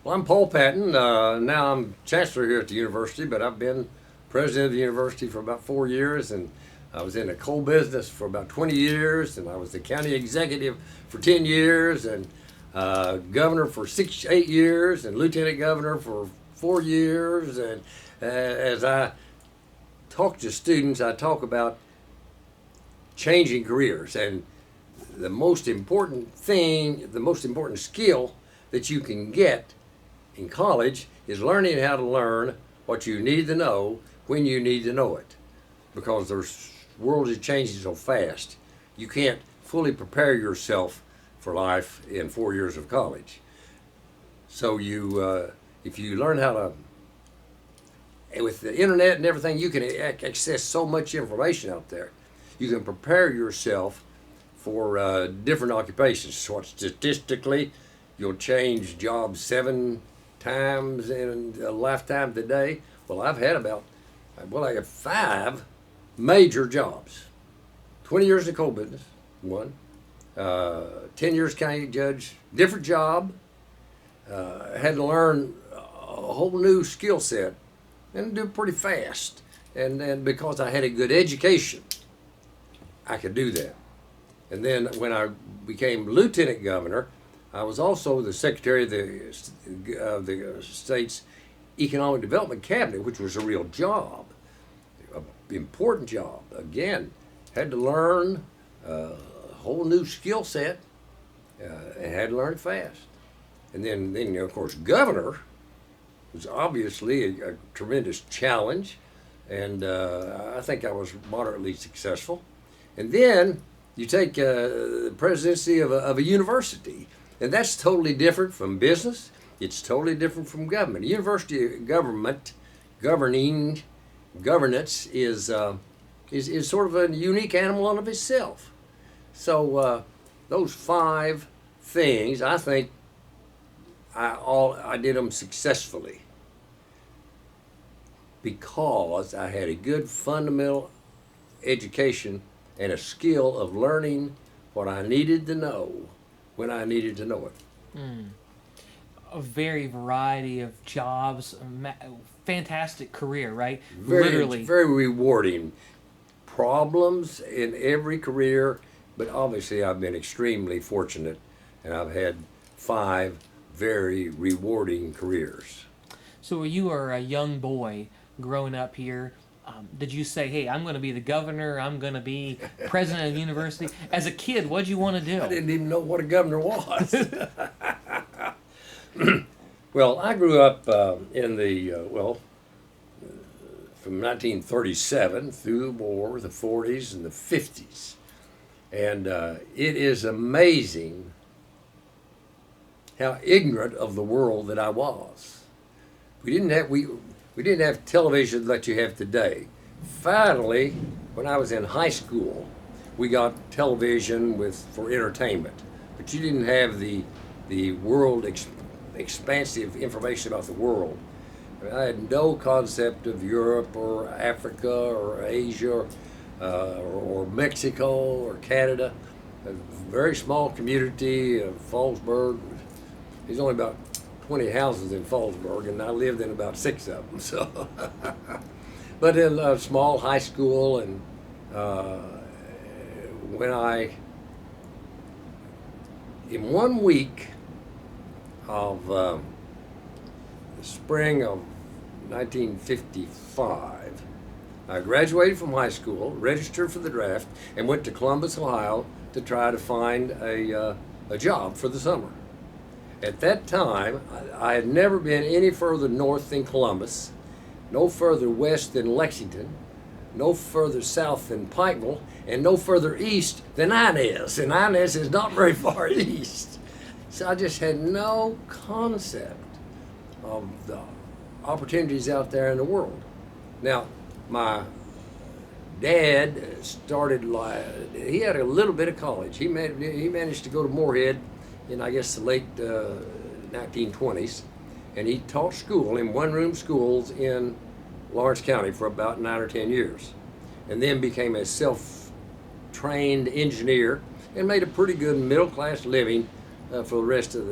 Well, I'm Paul Patton. Now I'm chancellor here at the university, but I've been president of the university for about 4 years, and I was in the coal business for about 20 years, and I was the county executive for 10 years, and governor for 8 years, and lieutenant governor for 4 years. And as I talk to students, I talk about changing careers, and the most important thing, the most important skill that you can get in college is learning how to learn what you need to know when you need to know it, because the world is changing so fast. You can't fully prepare yourself for life in 4 years of college. So if you learn how to, with the internet and everything, you can access so much information out there. You can prepare yourself for different occupations. So statistically, you'll change jobs 7 times in a lifetime today. Well, I have 5 major jobs. 20 years in the coal business, one. 10 years county judge, different job. Had to learn a whole new skill set and do it pretty fast. And because I had a good education, I could do that. And then when I became lieutenant governor, I was also the secretary of the state's economic development cabinet, which was a real job, an important job. Again, had to learn a whole new skill set, and had to learn it fast. And then of course, governor was obviously a tremendous challenge, and I think I was moderately successful. And then you take the presidency of a university, and that's totally different from business. It's totally different from government. University government, governance is sort of a unique animal in of itself. So those 5 things, I think, I did them successfully because I had a good fundamental education and a skill of learning what I needed to know when I needed to know it. A very variety of jobs, fantastic career, right? Literally. Very rewarding. Problems in every career, but obviously I've been extremely fortunate, and I've had 5 very rewarding careers. So when you were a young boy growing up here, did you say, hey, I'm going to be the governor, I'm going to be president of the university? As a kid, what did you want to do? I didn't even know what a governor was. Well, I grew up in the, from 1937 through the war, the 40s and the 50s. And it is amazing how ignorant of the world that I was. We didn't have television that you have today. Finally, when I was in high school, we got television for entertainment, but you didn't have the world expansive information about the world. I had no concept of Europe or Africa or Asia or Mexico or Canada. A very small community of Fallsburg. There's only about 20 houses in Fallsburg, and I lived in about 6 of them. So, but in a small high school, and in 1 week of the spring of 1955, I graduated from high school, registered for the draft, and went to Columbus, Ohio to try to find a job for the summer. At that time, I had never been any further north than Columbus, no further west than Lexington, no further south than Pikeville, and no further east than Inez. And Inez is not very far east. So I just had no concept of the opportunities out there in the world. Now, my dad started, he had a little bit of college. He managed to go to Moorhead in, I guess, the late 1920s, and he taught school in one-room schools in Lawrence County for about 9 or 10 years, and then became a self-trained engineer and made a pretty good middle-class living for the rest of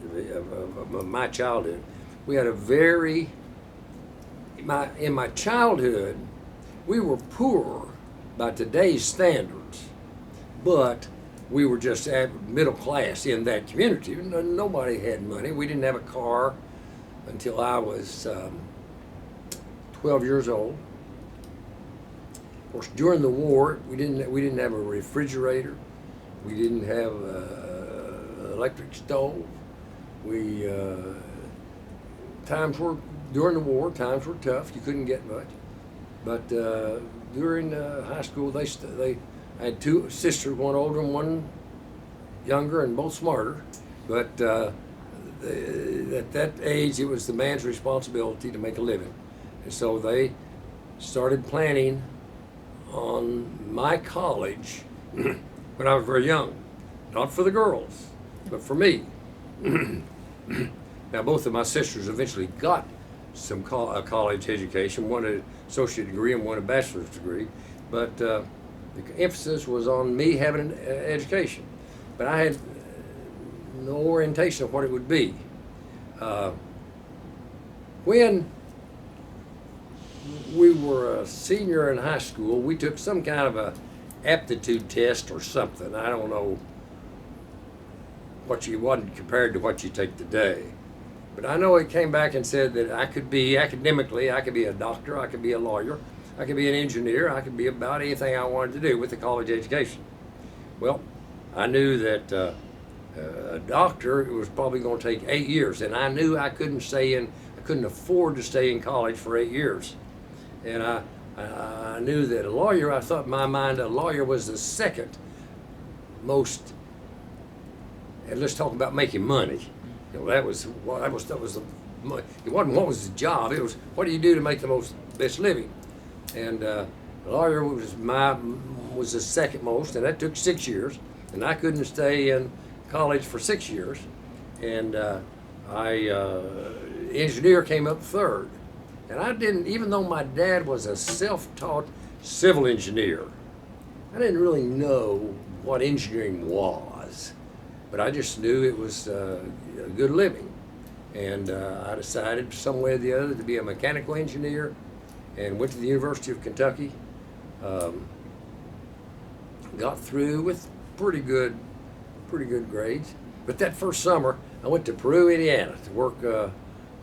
of my childhood. We had a very, in my childhood, we were poor by today's standards, but we were just middle class in that community. Nobody had money. We didn't have a car until I was 12 years old. Of course, during the war, we didn't have a refrigerator. We didn't have an electric stove. During the war, times were tough. You couldn't get much. But during high school, I had two sisters, one older and one younger, and both smarter. But at that age, it was the man's responsibility to make a living. And so they started planning on my college when I was very young. Not for the girls, but for me. Now, both of my sisters eventually got some college education, one an associate degree and one a bachelor's degree, but the emphasis was on me having an education. But I had no orientation of what it would be. When we were a senior in high school, we took some kind of a aptitude test or something. I don't know wasn't compared to what you take today. But I know it came back and said that I could be academically, I could be a doctor, I could be a lawyer, I could be an engineer, I could be about anything I wanted to do with a college education. Well, I knew that a doctor, it was probably going to take 8 years, and I knew I couldn't afford to stay in college for 8 years. And I knew that a lawyer, I thought in my mind a lawyer was the second most, and let's talk about making money. You know, that was the, it wasn't what was the job, it was what do you do to make the best living. And the lawyer was the second most, and that took 6 years, and I couldn't stay in college for 6 years. And engineer came up third. And I didn't, even though my dad was a self-taught civil engineer, I didn't really know what engineering was. But I just knew it was a good living. And I decided some way or the other to be a mechanical engineer and went to the University of Kentucky. Got through with pretty good grades. But that first summer, I went to Peru, Indiana to work.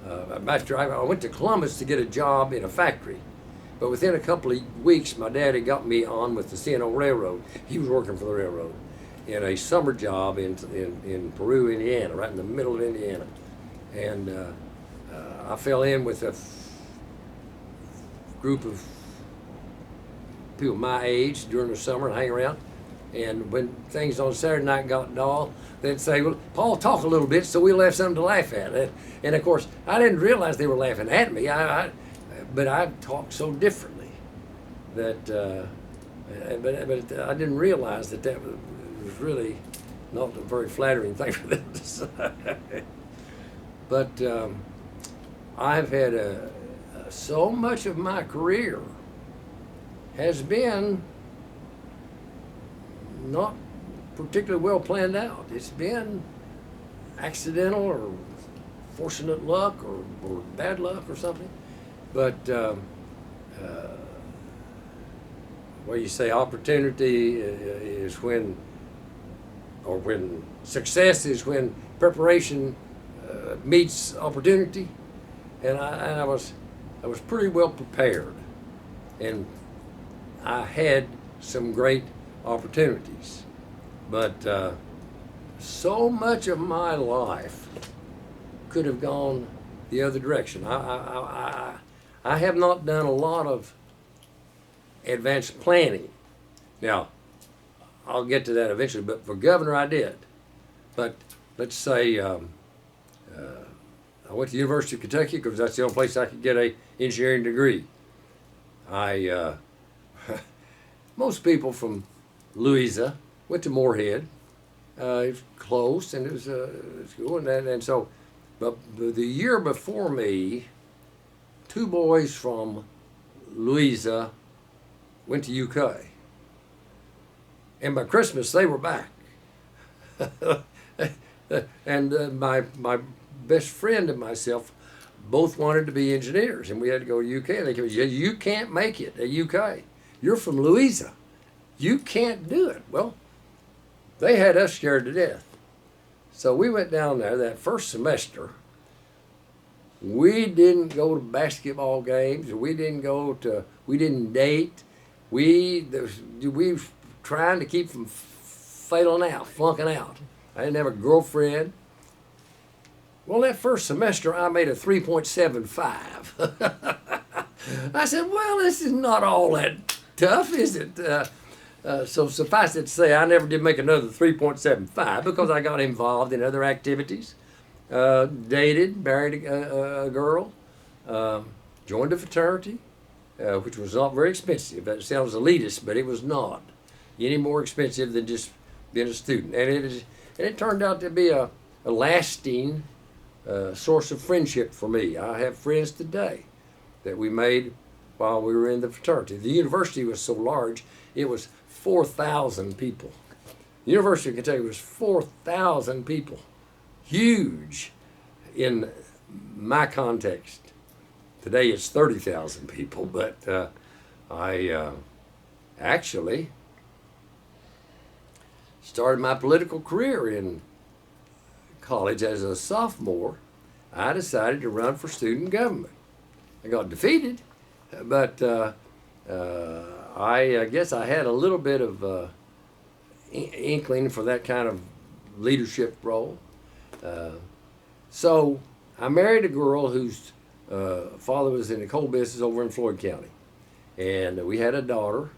I went to Columbus to get a job in a factory. But within a couple of weeks, my dad had got me on with the C&O Railroad. He was working for the railroad in a summer job in Peru, Indiana, right in the middle of Indiana. And I fell in with a group of people my age during the summer and hang around. And when things on Saturday night got dull, they'd say, well, Paul, talk a little bit, so we'll have something to laugh at. And of course, I didn't realize they were laughing at me, but I talked so differently that, but I didn't realize that was really not a very flattering thing for them to say. But I've had so much of my career has been not particularly well planned out. It's been accidental or fortunate luck or bad luck or something. But well, you say opportunity is when success is when preparation meets opportunity, and I was pretty well prepared, and I had some great opportunities, but so much of my life could have gone the other direction. I have not done a lot of advanced planning. Now, I'll get to that eventually, but for governor I did. But let's say I went to the University of Kentucky because that's the only place I could get an engineering degree. Most people from Louisa went to Moorhead. It was close, and it was school, and so. But the year before me, two boys from Louisa went to UK, and by Christmas they were back. and my best friend and myself both wanted to be engineers, and we had to go to UK. And they came, you can't make it at UK. You're from Louisa. You can't do it. Well, they had us scared to death. So we went down there that first semester. We didn't go to basketball games. We didn't date. We were trying to keep from failing out, flunking out. I didn't have a girlfriend. Well, that first semester, I made a 3.75. I said, well, this is not all that tough, is it? So suffice it to say, I never did make another 3.75 because I got involved in other activities. Dated, married a girl, joined a fraternity, which was not very expensive. That sounds elitist, but it was not any more expensive than just being a student. And it turned out to be a lasting source of friendship for me. I have friends today that we made while we were in the fraternity. The university was so large, it was 4,000 people. The University of Kentucky was 4,000 people. Huge in my context. Today it's 30,000 people, but I actually started my political career in college as a sophomore. I decided to run for student government. I got defeated, but I guess I had a little bit of inkling for that kind of leadership role. So I married a girl whose father was in the coal business over in Floyd County. And we had a daughter.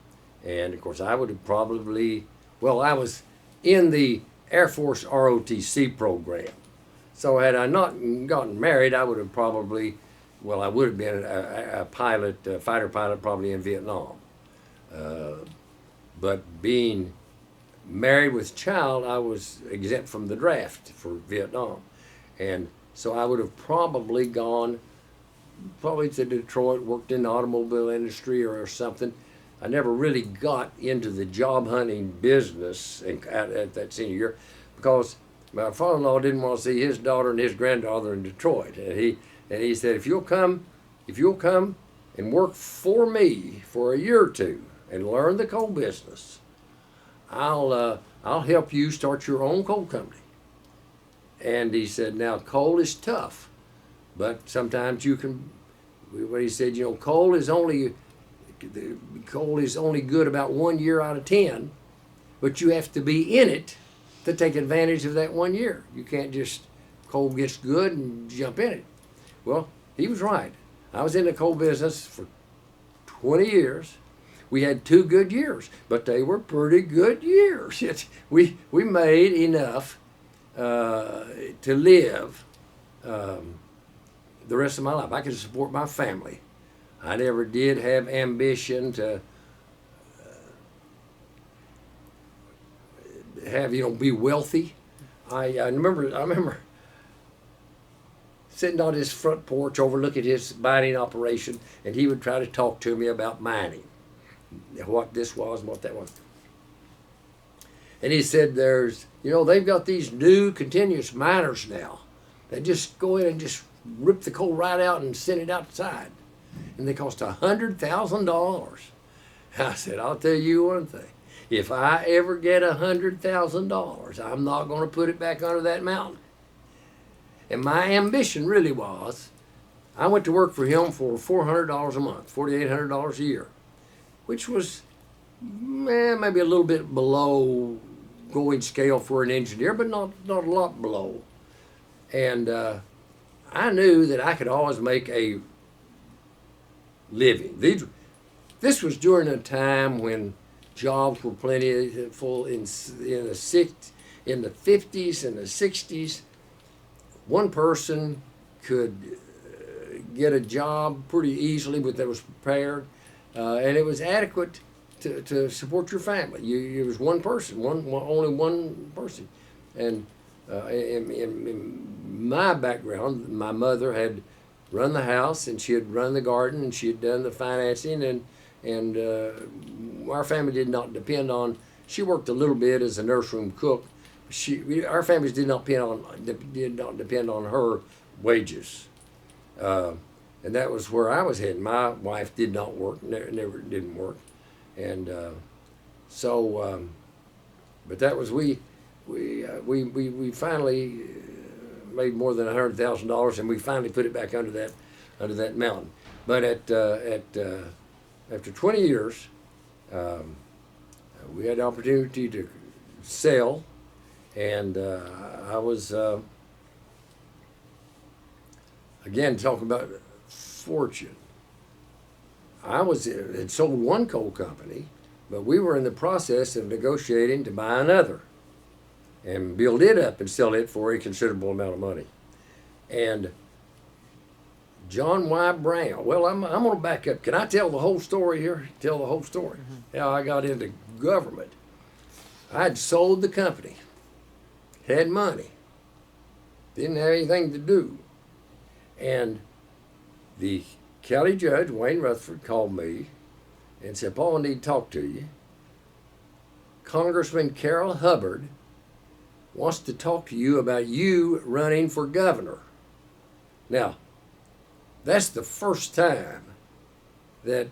And of course I would have probably, well, I was in the Air Force ROTC program. So had I not gotten married, I would have probably, well, I would have been a pilot, a fighter pilot probably in Vietnam. But being married with child, I was exempt from the draft for Vietnam. And so I would have probably gone to Detroit, worked in the automobile industry or something. I never really got into the job hunting business at that senior year because my father-in-law didn't want to see his daughter and his granddaughter in Detroit. And he said, if you'll come and work for me for a year or two and learn the coal business, I'll help you start your own coal company. And he said, now coal is tough, but sometimes you can, what he said, you know, coal is only good about 1 year out of 10, but you have to be in it to take advantage of that 1 year. You can't just, coal gets good and jump in it. Well, he was right. I was in the coal business for 20 years. We had 2 good years, but they were pretty good years. We made enough to live the rest of my life. I could support my family. I never did have ambition to be wealthy. I remember sitting on his front porch overlooking his mining operation, and he would try to talk to me about mining, what this was and what that was. And he said, they've got these new continuous miners now. They just go in and just rip the coal right out and send it outside. And they cost $100,000. I said, I'll tell you one thing. If I ever get $100,000, I'm not going to put it back under that mountain. And my ambition really was, I went to work for him for $400 a month, $4,800 a year, which was maybe a little bit below going scale for an engineer, but not a lot below. And I knew that I could always make a living. This was during a time when jobs were plentiful in the 50s and the 60s. One person could get a job pretty easily, but that was prepared, and it was adequate to support your family. It was one person, only one person. And in my background, my mother had run the house, and she had run the garden, and she had done the financing, and our family did not depend on. She worked a little bit as a nursery cook. our families did not depend on her wages, and that was where I was heading. My wife did not work, never didn't work, and but that was we finally made more than $100,000, and we finally put it back under that mountain. But after 20 years, we had the opportunity to sell, and I was again talking about fortune. I had sold one coal company, but we were in the process of negotiating to buy another and build it up and sell it for a considerable amount of money. And John Y. Brown, well, I'm going to back up. Can I tell the whole story here? Tell the whole story. How I got into government. I'd sold the company, had money, didn't have anything to do. And the county judge, Wayne Rutherford, called me and said, Paul, I need to talk to you. Congressman Carol Hubbard wants to talk to you about you running for governor. Now, that's the first time that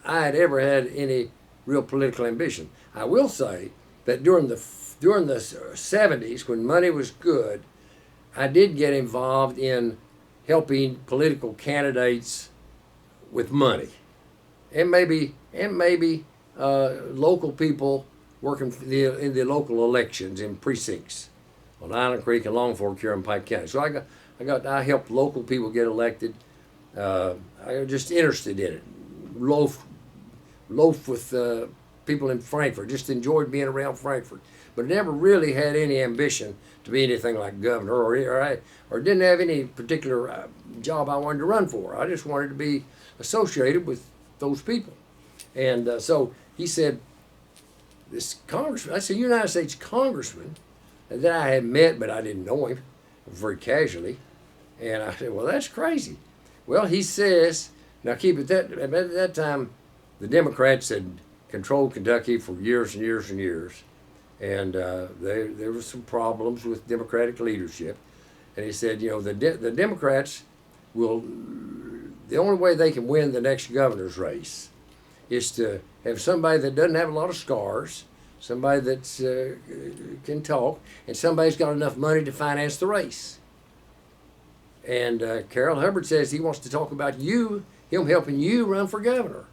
I had ever had any real political ambition. I will say that during the 70s, when money was good, I did get involved in helping political candidates with money, and maybe local people working in the local elections in precincts on Island Creek and Long Fork here in Pike County. So I helped local people get elected. I was just interested in it. Loaf with people in Frankfort. Just enjoyed being around Frankfort, but never really had any ambition to be anything like governor, or didn't have any particular job I wanted to run for. I just wanted to be associated with those people. And so he said, this congressman, that's a United States congressman that I had met, but I didn't know him, very casually. And I said, well, that's crazy. Well, he says, now keep it at that time, the Democrats had controlled Kentucky for years and years and years. And there were some problems with Democratic leadership. And he said, the Democrats the only way they can win the next governor's race is to have somebody that doesn't have a lot of scars, somebody that can talk, and somebody's got enough money to finance the race. And Carol Hubbard says he wants to talk about him helping you run for governor.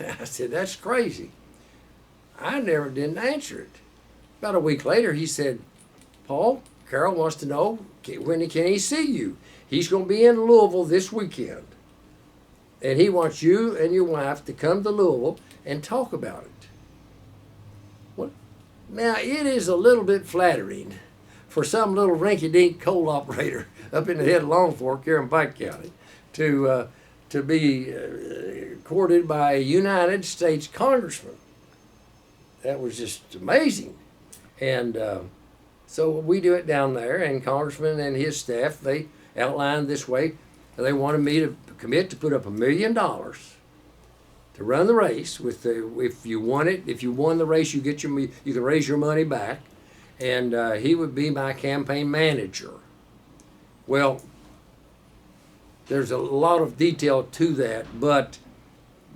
I said, that's crazy. I didn't answer it. About a week later, he said, Paul, Carol wants to know when can he see you. He's going to be in Louisville this weekend. And he wants you and your wife to come to Louisville and talk about it. Well, now, it is a little bit flattering for some little rinky-dink coal operator up in the head of Long Fork here in Pike County to be courted by a United States congressman. That was just amazing. And so we do it down there, and Congressman and his staff, they outlined this way. They wanted me to commit to put up $1 million to run the race. If you won the race, you can raise your money back, and he would be my campaign manager. Well, there's a lot of detail to that, but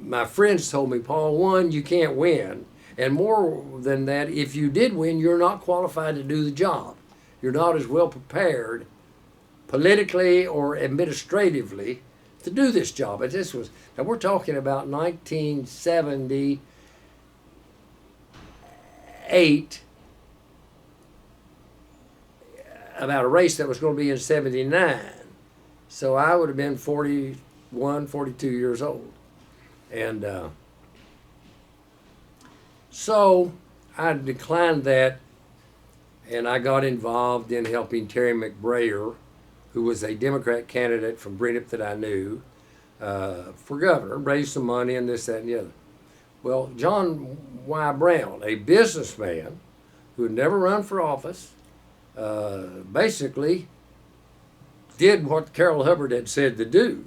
my friends told me, Paul, one, you can't win. And more than that, if you did win, you're not qualified to do the job. You're not as well prepared politically or administratively to do this job. Now we're talking about 1978, about a race that was going to be in 79. So I would have been 41, 42 years old. And so I declined that, and I got involved in helping Terry McBrayer, who was a Democrat candidate from Breenup that I knew, for governor, raise some money and this, that, and the other. Well, John Y. Brown, a businessman who had never run for office, basically did what Carol Hubbard had said to do.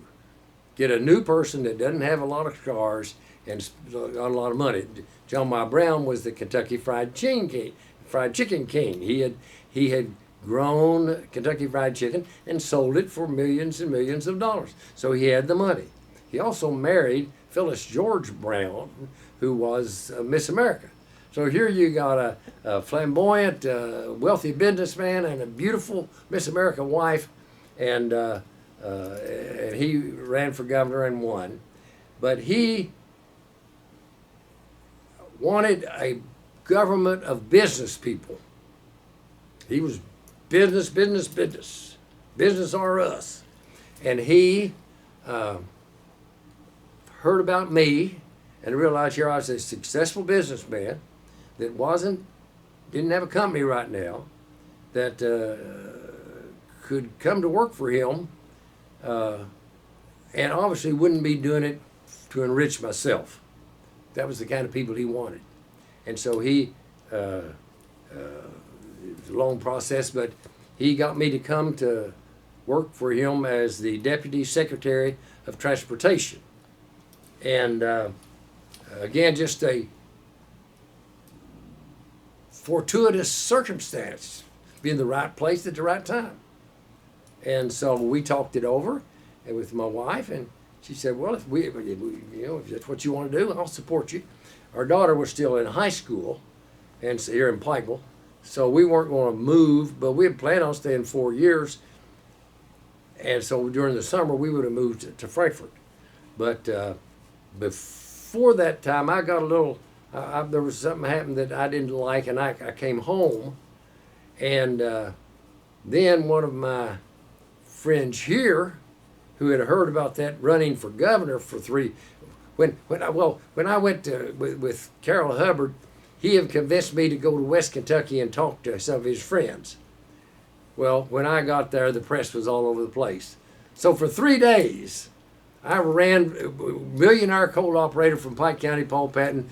Get a new person that doesn't have a lot of scars and got a lot of money. John Y. Brown was the Kentucky Fried Fried Chicken king. He had grown Kentucky Fried Chicken and sold it for millions and millions of dollars. So he had the money. He also married Phyllis George Brown, who was Miss America. So here you got a flamboyant, wealthy businessman and a beautiful Miss America wife, and he ran for governor and won. But he wanted a government of business people. He was business, business, business. Business are us. And he heard about me and realized here I was a successful businessman that didn't have a company right now, that could come to work for him, and obviously wouldn't be doing it to enrich myself. That was the kind of people he wanted. And so it was a long process, but he got me to come to work for him as the Deputy Secretary of Transportation. And again, just a fortuitous circumstance, be in the right place at the right time. And so we talked it over and with my wife, and she said, well, if that's what you want to do, I'll support you. Our daughter was still in high school, and so here in Pikeville, so we weren't going to move, but we had planned on staying 4 years. And so during the summer, we would have moved to Frankfort. But before that time, I got a little, there was something happened that I didn't like, and I came home. And then one of my friends here, who had heard about that running for governor for when I went with Carol Hubbard, he had convinced me to go to West Kentucky and talk to some of his friends. Well, when I got there, the press was all over the place. So for 3 days, I ran millionaire coal operator from Pike County, Paul Patton,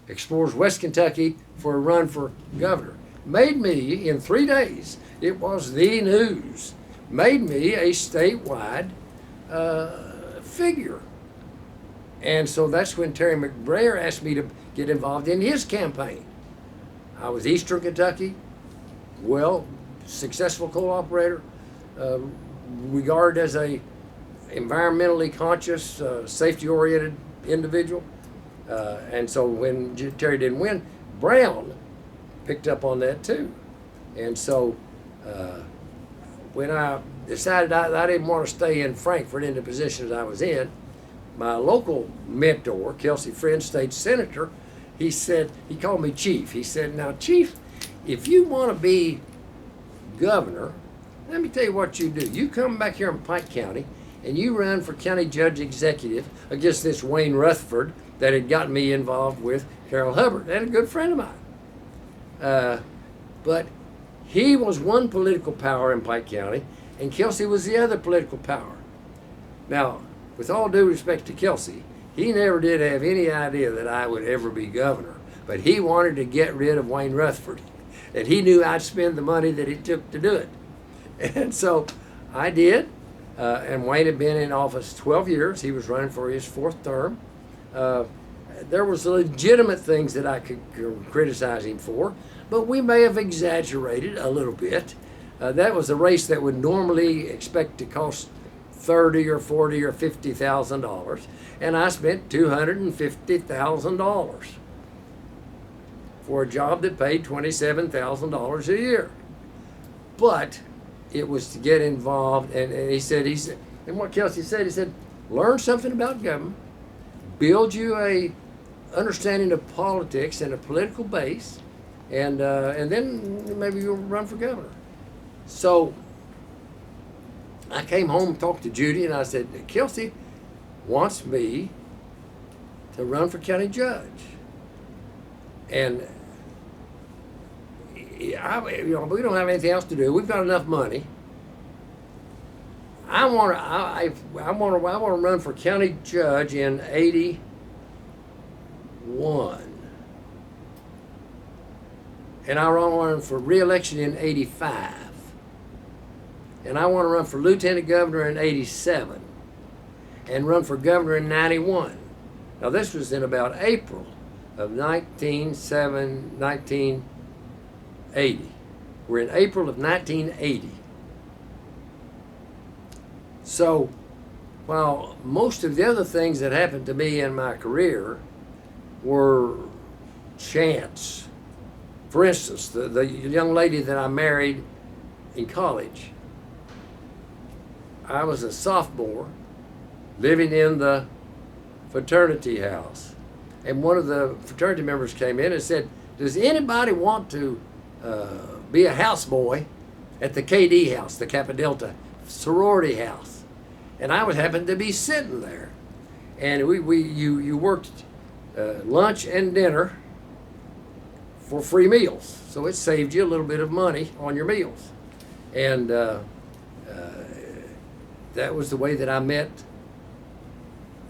explores West Kentucky for a run for governor. Made me, in 3 days, it was the news, made me a statewide figure. And so that's when Terry McBrayer asked me to get involved in his campaign. I was Eastern Kentucky, successful coal operator, regarded as a environmentally conscious, safety-oriented individual. And so when Terry didn't win, Brown picked up on that too. And so when I decided I didn't want to stay in Frankfort in the positions I was in, my local mentor, Kelsey Friend, state senator, he called me chief. He said, now, chief, if you want to be governor, let me tell you what you do. You come back here in Pike County and you run for county judge executive against this Wayne Rutherford that had gotten me involved with Carol Hubbard, and a good friend of mine. But he was one political power in Pike County, and Kelsey was the other political power. Now, with all due respect to Kelsey, he never did have any idea that I would ever be governor, but he wanted to get rid of Wayne Rutherford, and he knew I'd spend the money that it took to do it. And so I did, and Wayne had been in office 12 years. He was running for his 4th term. There was legitimate things that I could criticize him for, but we may have exaggerated a little bit. That was a race that would normally expect to cost $30,000 or $40,000 or $50,000, and I spent $250,000 for a job that paid $27,000 a year. But it was to get involved, and he said, and what Kelsey said, he said, learn something about government, build you a understanding of politics and a political base, and then maybe you'll run for governor. So I came home and talked to Judy, and I said, Kelsey wants me to run for county judge. And we don't have anything else to do. We've got enough money. I want to run for county judge in '81, and I want to run for re-election in '85, and I want to run for lieutenant governor in '87, and run for governor in '91. Now this was in about April of 1987. 1980. We're in April of 1980. So, while most of the other things that happened to me in my career were chance. For instance, the young lady that I married in college, I was a sophomore living in the fraternity house. And one of the fraternity members came in and said, does anybody want to be a houseboy at the KD house, the Kappa Delta sorority house? And I happened to be sitting there. And you worked lunch and dinner for free meals. So it saved you a little bit of money on your meals. And that was the way that I met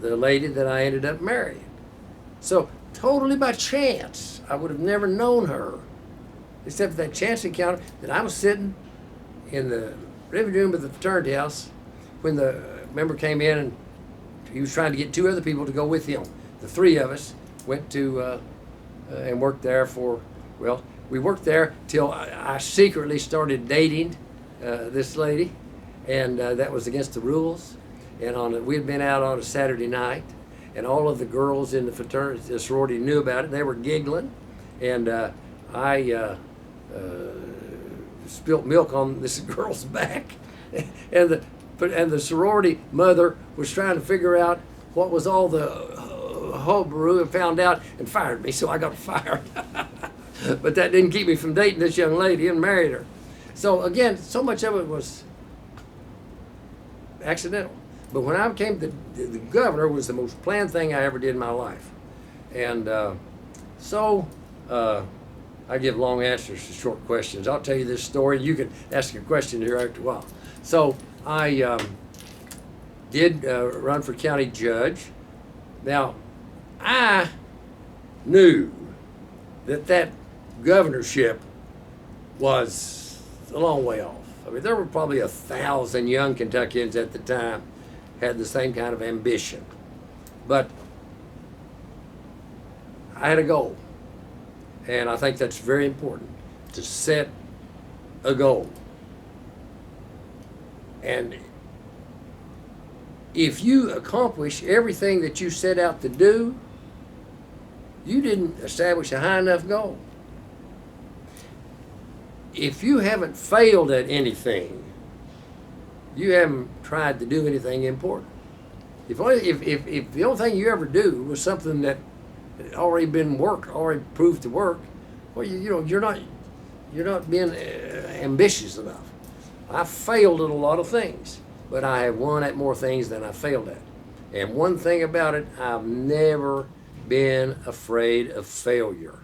the lady that I ended up marrying. So totally by chance, I would have never known her, except for that chance encounter that I was sitting in the living room of the fraternity house when the member came in and he was trying to get two other people to go with him. The three of us went to and worked there for, well, we worked there till I secretly started dating this lady, and that was against the rules. And we had been out on a Saturday night, and all of the girls in the fraternity, the sorority, knew about it. They were giggling, and I spilt milk on this girl's back, and the sorority mother was trying to figure out what was all the hullabaloo, and found out and fired me. So I got fired. But that didn't keep me from dating this young lady and married her. So again, so much of it was accidental. But when I became the governor, was the most planned thing I ever did in my life. And so I give long answers to short questions. I'll tell you this story. You can ask a question here after a while. So I did run for county judge. Now, I knew that governorship was a long way off. I mean, there were probably 1,000 young Kentuckians at the time had the same kind of ambition. But I had a goal. And I think that's very important, to set a goal. And if you accomplish everything that you set out to do, you didn't establish a high enough goal. If you haven't failed at anything, you haven't tried to do anything important. If the only thing you ever do was something that had already been worked, already proved to work, well, you're not being ambitious enough. I failed at a lot of things, but I have won at more things than I failed at. And one thing about it, I've never been afraid of failure.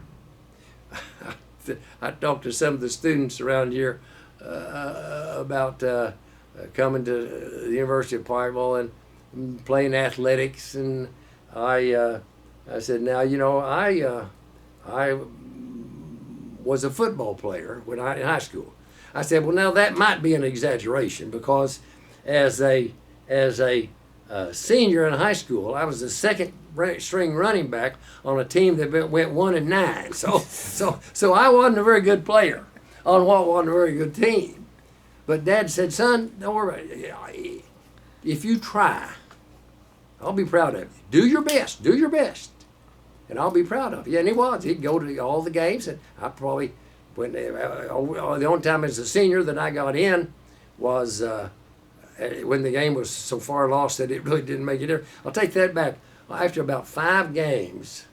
I talked to some of the students around here about coming to the University of Pikeville and playing athletics, and I said, now I was a football player in high school. I said, well, now that might be an exaggeration, because as a senior in high school, I was the second string running back on a team that went 1-9. So I wasn't a very good player on what wasn't a very good team. But Dad said, son, don't worry about it. If you try, I'll be proud of you. Do your best, and I'll be proud of you. And he was. He'd go to all the games, and I probably went. The only time as a senior that I got in was when the game was so far lost that it really didn't make a difference. I'll take that back. After about 5 games,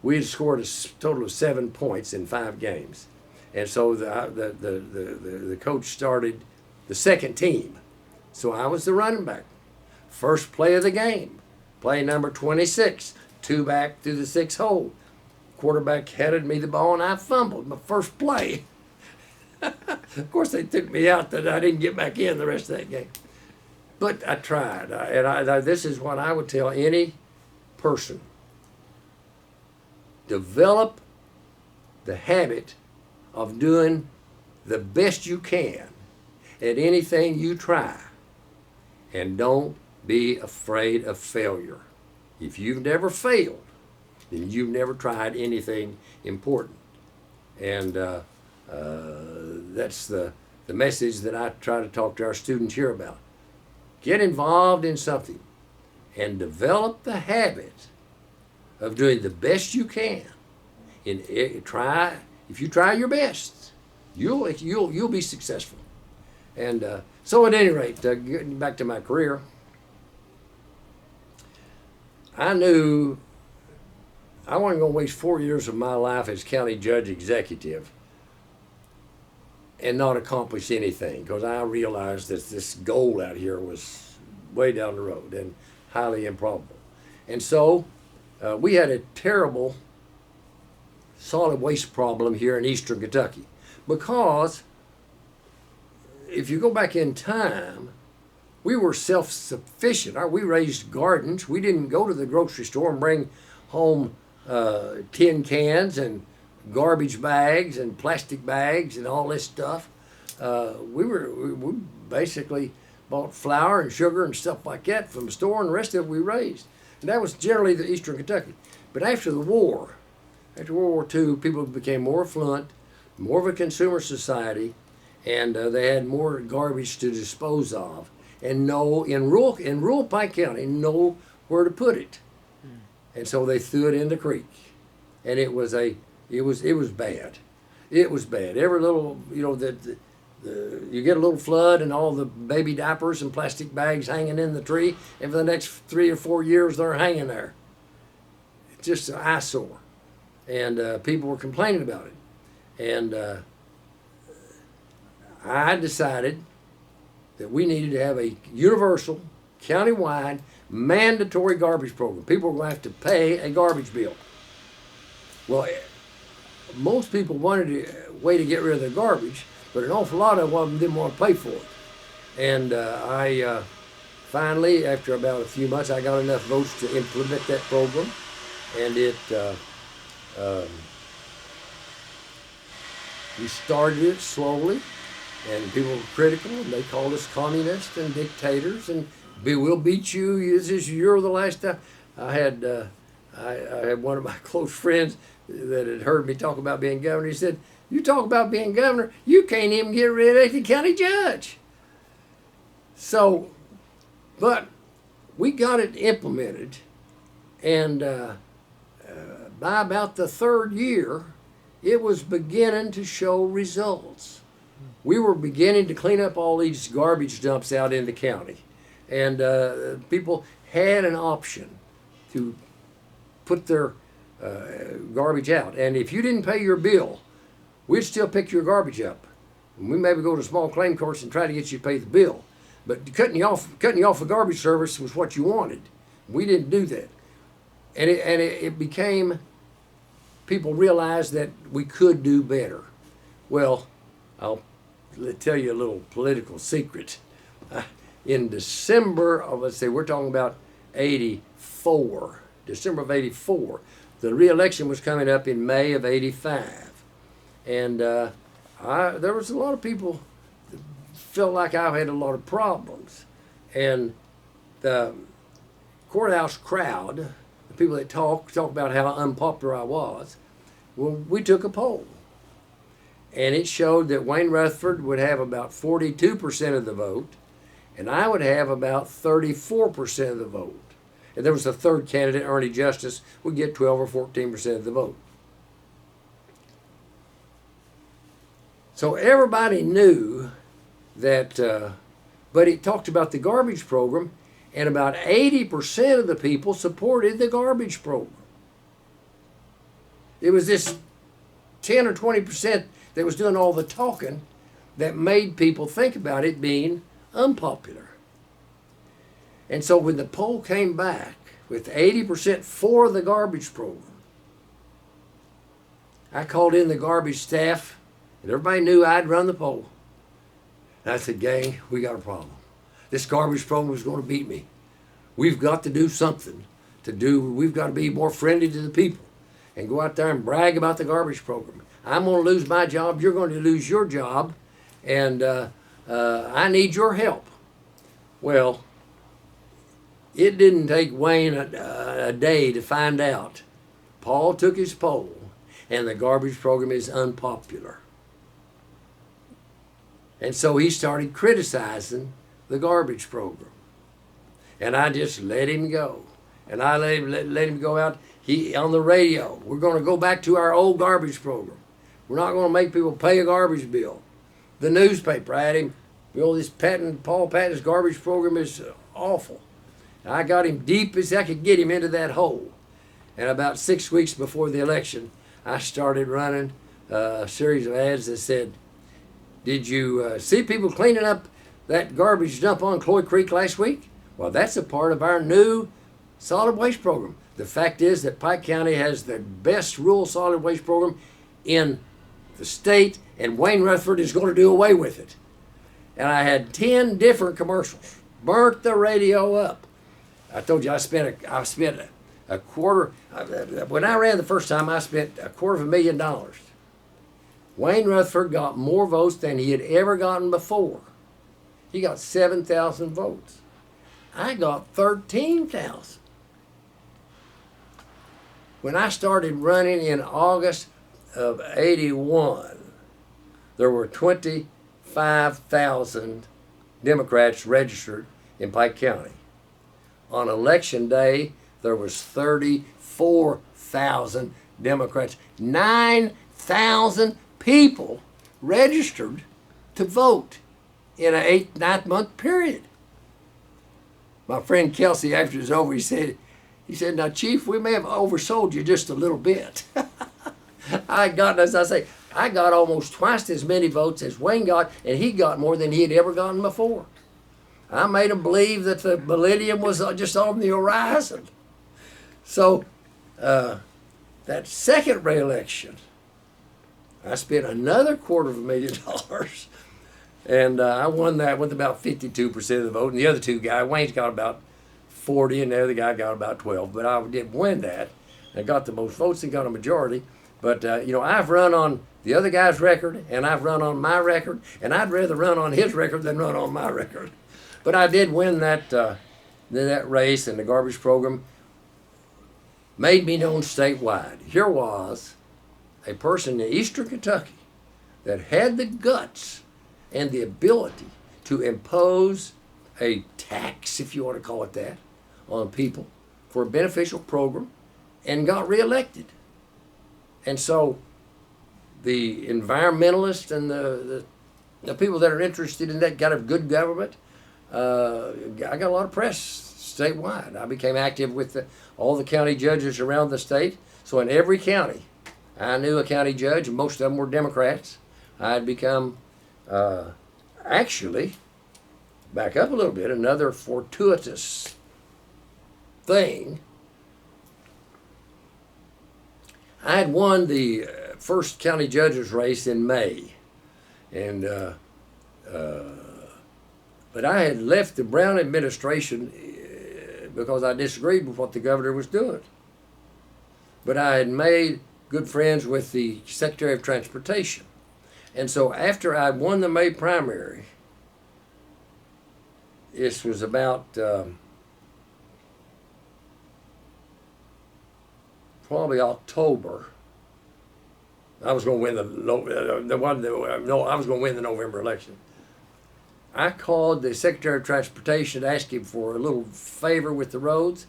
we had scored a total of 7 points in 5 games. And so the coach started the second team. So I was the running back. First play of the game, play number 26, 2 back through the 6 hole. Quarterback headed me the ball, and I fumbled my first play. Of course, they took me out, that I didn't get back in the rest of that game. But I tried, this is what I would tell any person. Develop the habit of doing the best you can at anything you try, and don't be afraid of failure. If you've never failed, then you've never tried anything important. And That's the message that I try to talk to our students here about. Get involved in something and develop the habit of doing the best you can. If you try your best, you'll be successful. And so at any rate, getting back to my career, I knew I wasn't going to waste 4 years of my life as county judge executive and not accomplish anything, because I realized that this goal out here was way down the road and highly improbable. And so we had a terrible solid waste problem here in eastern Kentucky, because if you go back in time, we were self-sufficient. We raised gardens. We didn't go to the grocery store and bring home tin cans and garbage bags and plastic bags and all this stuff. We basically bought flour and sugar and stuff like that from the store, and the rest of it we raised. And that was generally the eastern Kentucky. But after the war, after World War II, people became more affluent, more of a consumer society, and they had more garbage to dispose of, and in rural Pike County, know where to put it. And so they threw it in the creek, and it was bad. It was bad. Every little, you get a little flood, and all the baby diapers and plastic bags hanging in the tree, and for the next 3 or 4 years they're hanging there. It's just an eyesore, and people were complaining about it, and I decided that we needed to have a universal, countywide, mandatory garbage program. People were going to have to pay a garbage bill. Well, most people wanted a way to get rid of their garbage, but an awful lot of them didn't want to pay for it. And I finally, after about a few months, I got enough votes to implement that program, and we started it slowly, and people were critical, and they called us communists and dictators, and we'll beat you. You're the last time. I had one of my close friends that had heard me talk about being governor. He said, "You talk about being governor, you can't even get rid of the county judge." So, but we got it implemented, and by about the third year, it was beginning to show results. We were beginning to clean up all these garbage dumps out in the county, and people had an option to put their garbage out. And if you didn't pay your bill, we'd still pick your garbage up. And we maybe go to small claim courts and try to get you to pay the bill. But cutting you off the garbage service was what you wanted. We didn't do that. And it became, people realized that we could do better. Well, I'll tell you a little political secret. In December of, let's say, we're talking about 84, December of 84, the re-election was coming up in May of 85. And there was a lot of people that felt like I had a lot of problems. And the courthouse crowd, the people that talk about how unpopular I was, well, we took a poll. And it showed that Wayne Rutherford would have about 42% of the vote, and I would have about 34% of the vote. And there was a third candidate, Ernie Justice, would get 12 or 14% of the vote. So everybody knew that, but it talked about the garbage program, and about 80% of the people supported the garbage program. It was this 10 or 20% that was doing all the talking that made people think about it being unpopular. And so when the poll came back with 80% for the garbage program, I called in the garbage staff, and everybody knew I'd run the poll. And I said, "Gang, we got a problem. This garbage program is going to beat me. We've got to do something we've got to be more friendly to the people and go out there and brag about the garbage program. I'm going to lose my job, you're going to lose your job, and I need your help." Well, it didn't take Wayne a day to find out. Paul took his poll, and the garbage program is unpopular. And so he started criticizing the garbage program. And I just let him go. And I let him go out. He on the radio, we're going to go back to our old garbage program. We're not going to make people pay a garbage bill. The newspaper, I had him, this Paul Patton's garbage program is awful. And I got him deep as I could get him into that hole. And about 6 weeks before the election, I started running a series of ads that said, did you see people cleaning up that garbage dump on Cloy Creek last week? Well, that's a part of our new solid waste program. The fact is that Pike County has the best rural solid waste program in the state, and Wayne Rutherford is going to do away with it. And I had 10 different commercials, burnt the radio up. I told you I spent a quarter. When I ran the first time, I spent $250,000. Wayne Rutherford got more votes than he had ever gotten before. He got 7,000 votes. I got 13,000. When I started running in August of '81, there were 25,000 Democrats registered in Pike County. On election day, there was 34,000 Democrats. 9,000 people registered to vote in an 8-9 month period. My friend Kelsey, after it was over, he said, now, Chief, we may have oversold you just a little bit. I got almost twice as many votes as Wayne got, and he got more than he had ever gotten before. I made him believe that the millennium was just on the horizon. So that second re-election, I spent another $250,000, and I won that with about 52% of the vote. And the other two guys, Wayne's got about 40, and the other guy got about 12. But I did win that. I got the most votes and got a majority. But, I've run on the other guy's record, and I've run on my record, and I'd rather run on his record than run on my record. But I did win that race, and the garbage program made me known statewide. Here was a person in eastern Kentucky that had the guts and the ability to impose a tax, if you want to call it that, on people for a beneficial program and got reelected. And so the environmentalists and the people that are interested in that kind of good government, I got a lot of press statewide. I became active with all the county judges around the state. So in every county, I knew a county judge, and most of them were Democrats. I had become, actually, back up a little bit, another fortuitous thing. I had won the first county judge's race in May, and but I had left the Brown administration because I disagreed with what the governor was doing. But I had made good friends with the Secretary of Transportation. And so after I won the May primary, this was about probably October. I was going to win I was going to win the November election. I called the Secretary of Transportation to ask him for a little favor with the roads,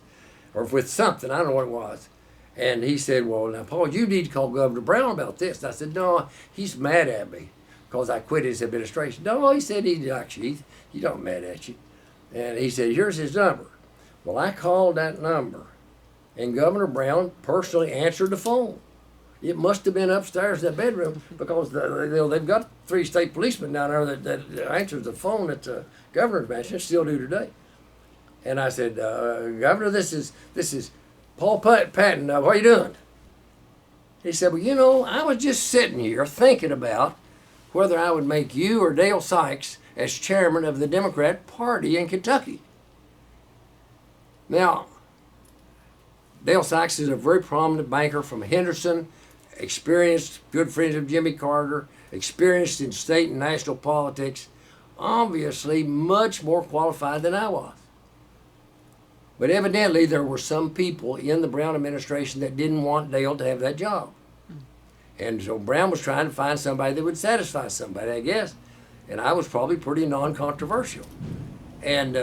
or with something. I don't know what it was. And he said, well, now, Paul, you need to call Governor Brown about this. And I said, no, he's mad at me because I quit his administration. No, he said he likes you. He's not mad at you. And he said, here's his number. Well, I called that number, and Governor Brown personally answered the phone. It must have been upstairs in the bedroom because they've got 3 state policemen down there that answers the phone at the governor's mansion, still do today. And I said, Governor, this is Paul Patton. What are you doing? He said, well, I was just sitting here thinking about whether I would make you or Dale Sykes as chairman of the Democrat Party in Kentucky. Now, Dale Sykes is a very prominent banker from Henderson, experienced, good friends of Jimmy Carter, experienced in state and national politics, obviously much more qualified than I was. But evidently there were some people in the Brown administration that didn't want Dale to have that job. And so Brown was trying to find somebody that would satisfy somebody, I guess. and I was probably pretty non-controversial. And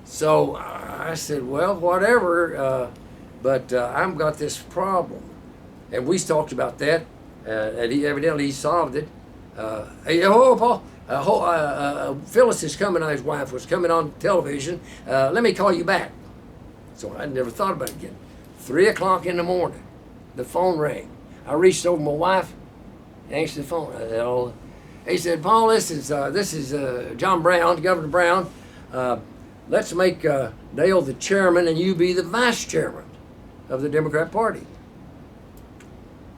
so I said, well, whatever, but I've got this problem. And we talked about that, and he solved it. Hey, Paul, Phyllis is coming, his wife was coming on television. Let me call you back. So I never thought about it again. 3 o'clock in the morning, the phone rang. I reached over my wife, answered the phone. I said, oh. He said, Paul, this is John Brown, Governor Brown. Let's make Dale the chairman and you be the vice chairman of the Democrat Party.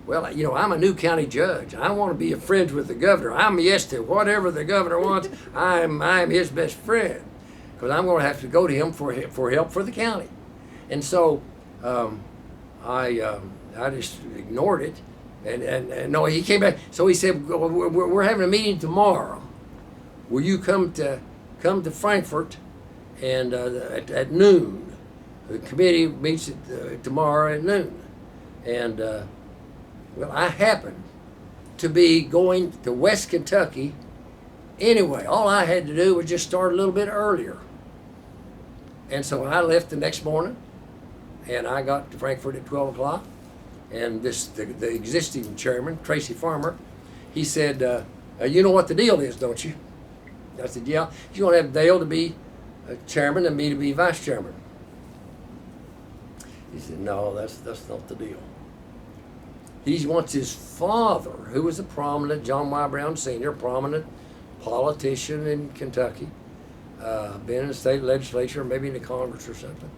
Well, you know, I'm a new county judge. I want to be friends with the governor. I'm yes to whatever the governor wants. I'm his best friend, because I'm going to have to go to him for help for the county. And so I just ignored it. And no, he came back. So he said, we're having a meeting tomorrow. Will you come to Frankfurt and at noon? The committee meets tomorrow at noon. And well, I happened to be going to West Kentucky anyway. All I had to do was just start a little bit earlier. And so I left the next morning, and I got to Frankfurt at 12 o'clock. And the existing chairman, Tracy Farmer, he said, you know what the deal is, don't you? I said, yeah. You want to have Dale to be chairman and me to be vice chairman. He said, no, that's not the deal. He wants his father, who was a prominent, John Y. Brown Sr., prominent politician in Kentucky, been in the state legislature, maybe in the Congress or something.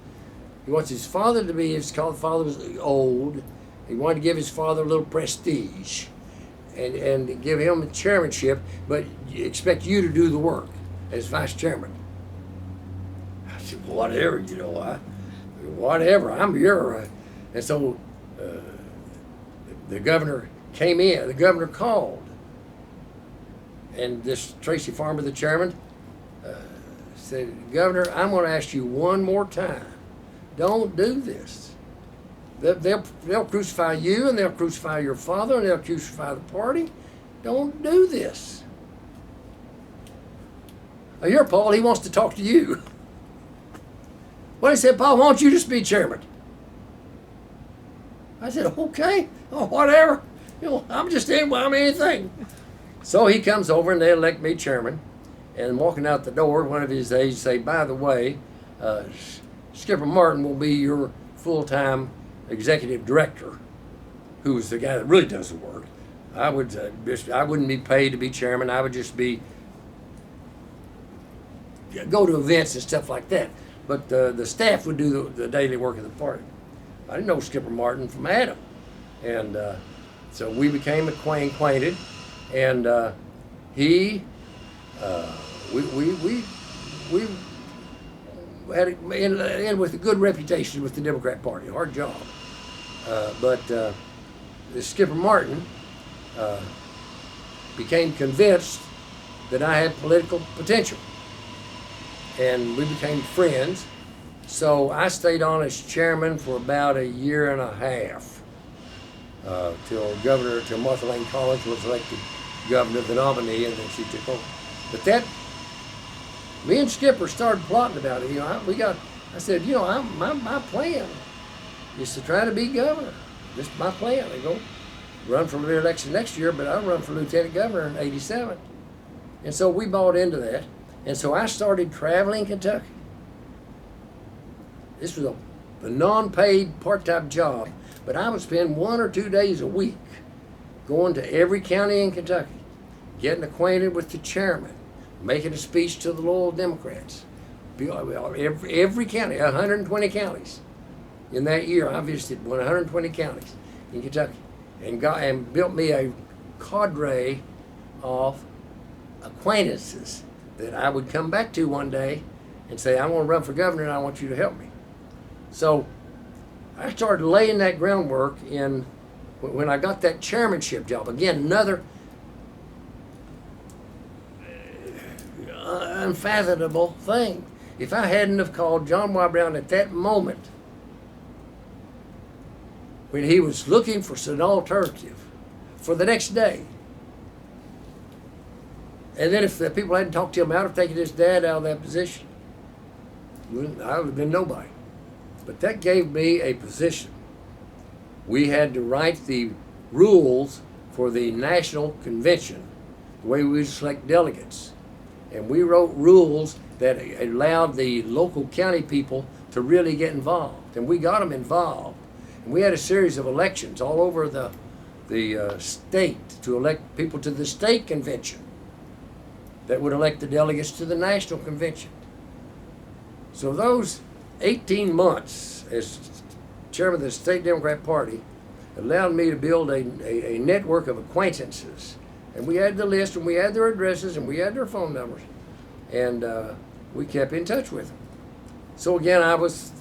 He wants his father to be, his father was old. He wanted to give his father a little prestige and give him the chairmanship, but expect you to do the work as vice chairman. I said, whatever, you know, whatever, I'm here. And so the governor came in, the governor called, and this Tracy Farmer, the chairman, said, Governor, I'm going to ask you one more time, don't do this. They'll crucify you, and they'll crucify your father, and they'll crucify the party. Don't do this. I hear Paul, he wants to talk to you. Well, he said, Paul, why don't you just be chairman? I said, okay, whatever. You know, I'm anything. So he comes over, and they elect me chairman. And walking out the door, one of his aides say, by the way, Skipper Martin will be your full-time executive director, who's the guy that really does the work. I wouldn't be paid to be chairman. I would just go to events and stuff like that. But the staff would do the daily work of the party. I didn't know Skipper Martin from Adam, and so we became acquainted. And we had and with a good reputation with the Democrat Party. Hard job. But Skipper Martin became convinced that I had political potential, and we became friends. So I stayed on as chairman for about a year and a half till Martha Lane Collins was elected governor, the nominee, and then she took over. But me and Skipper started plotting about it. You know, I said, you know, my plan is to try to be governor. This is my plan. I go run for re-election next year, but I'll run for lieutenant governor in '87. And so we bought into that. And so I started traveling Kentucky. This was a non-paid part-time job, but I would spend 1 or 2 days a week going to every county in Kentucky, getting acquainted with the chairman, making a speech to the loyal Democrats. Every county, 120 counties. In that year, I visited 120 counties in Kentucky, and built me a cadre of acquaintances that I would come back to one day and say, I want to run for governor and I want you to help me. So I started laying that groundwork when I got that chairmanship job. Again, another unfathomable thing. If I hadn't have called John Y. Brown at that moment, when he was looking for an alternative for the next day, And then if the people hadn't talked him out of taking his dad out of that position, I would have been nobody. But that gave me a position. We had to write the rules for the national convention, the way we would select delegates. And we wrote rules that allowed the local county people to really get involved. And we got them involved. And we had a series of elections all over the state to elect people to the state convention that would elect the delegates to the national convention. So those 18 months as chairman of the State Democrat Party allowed me to build a network of acquaintances. And we had the list, and we had their addresses, and we had their phone numbers, and we kept in touch with them. So again,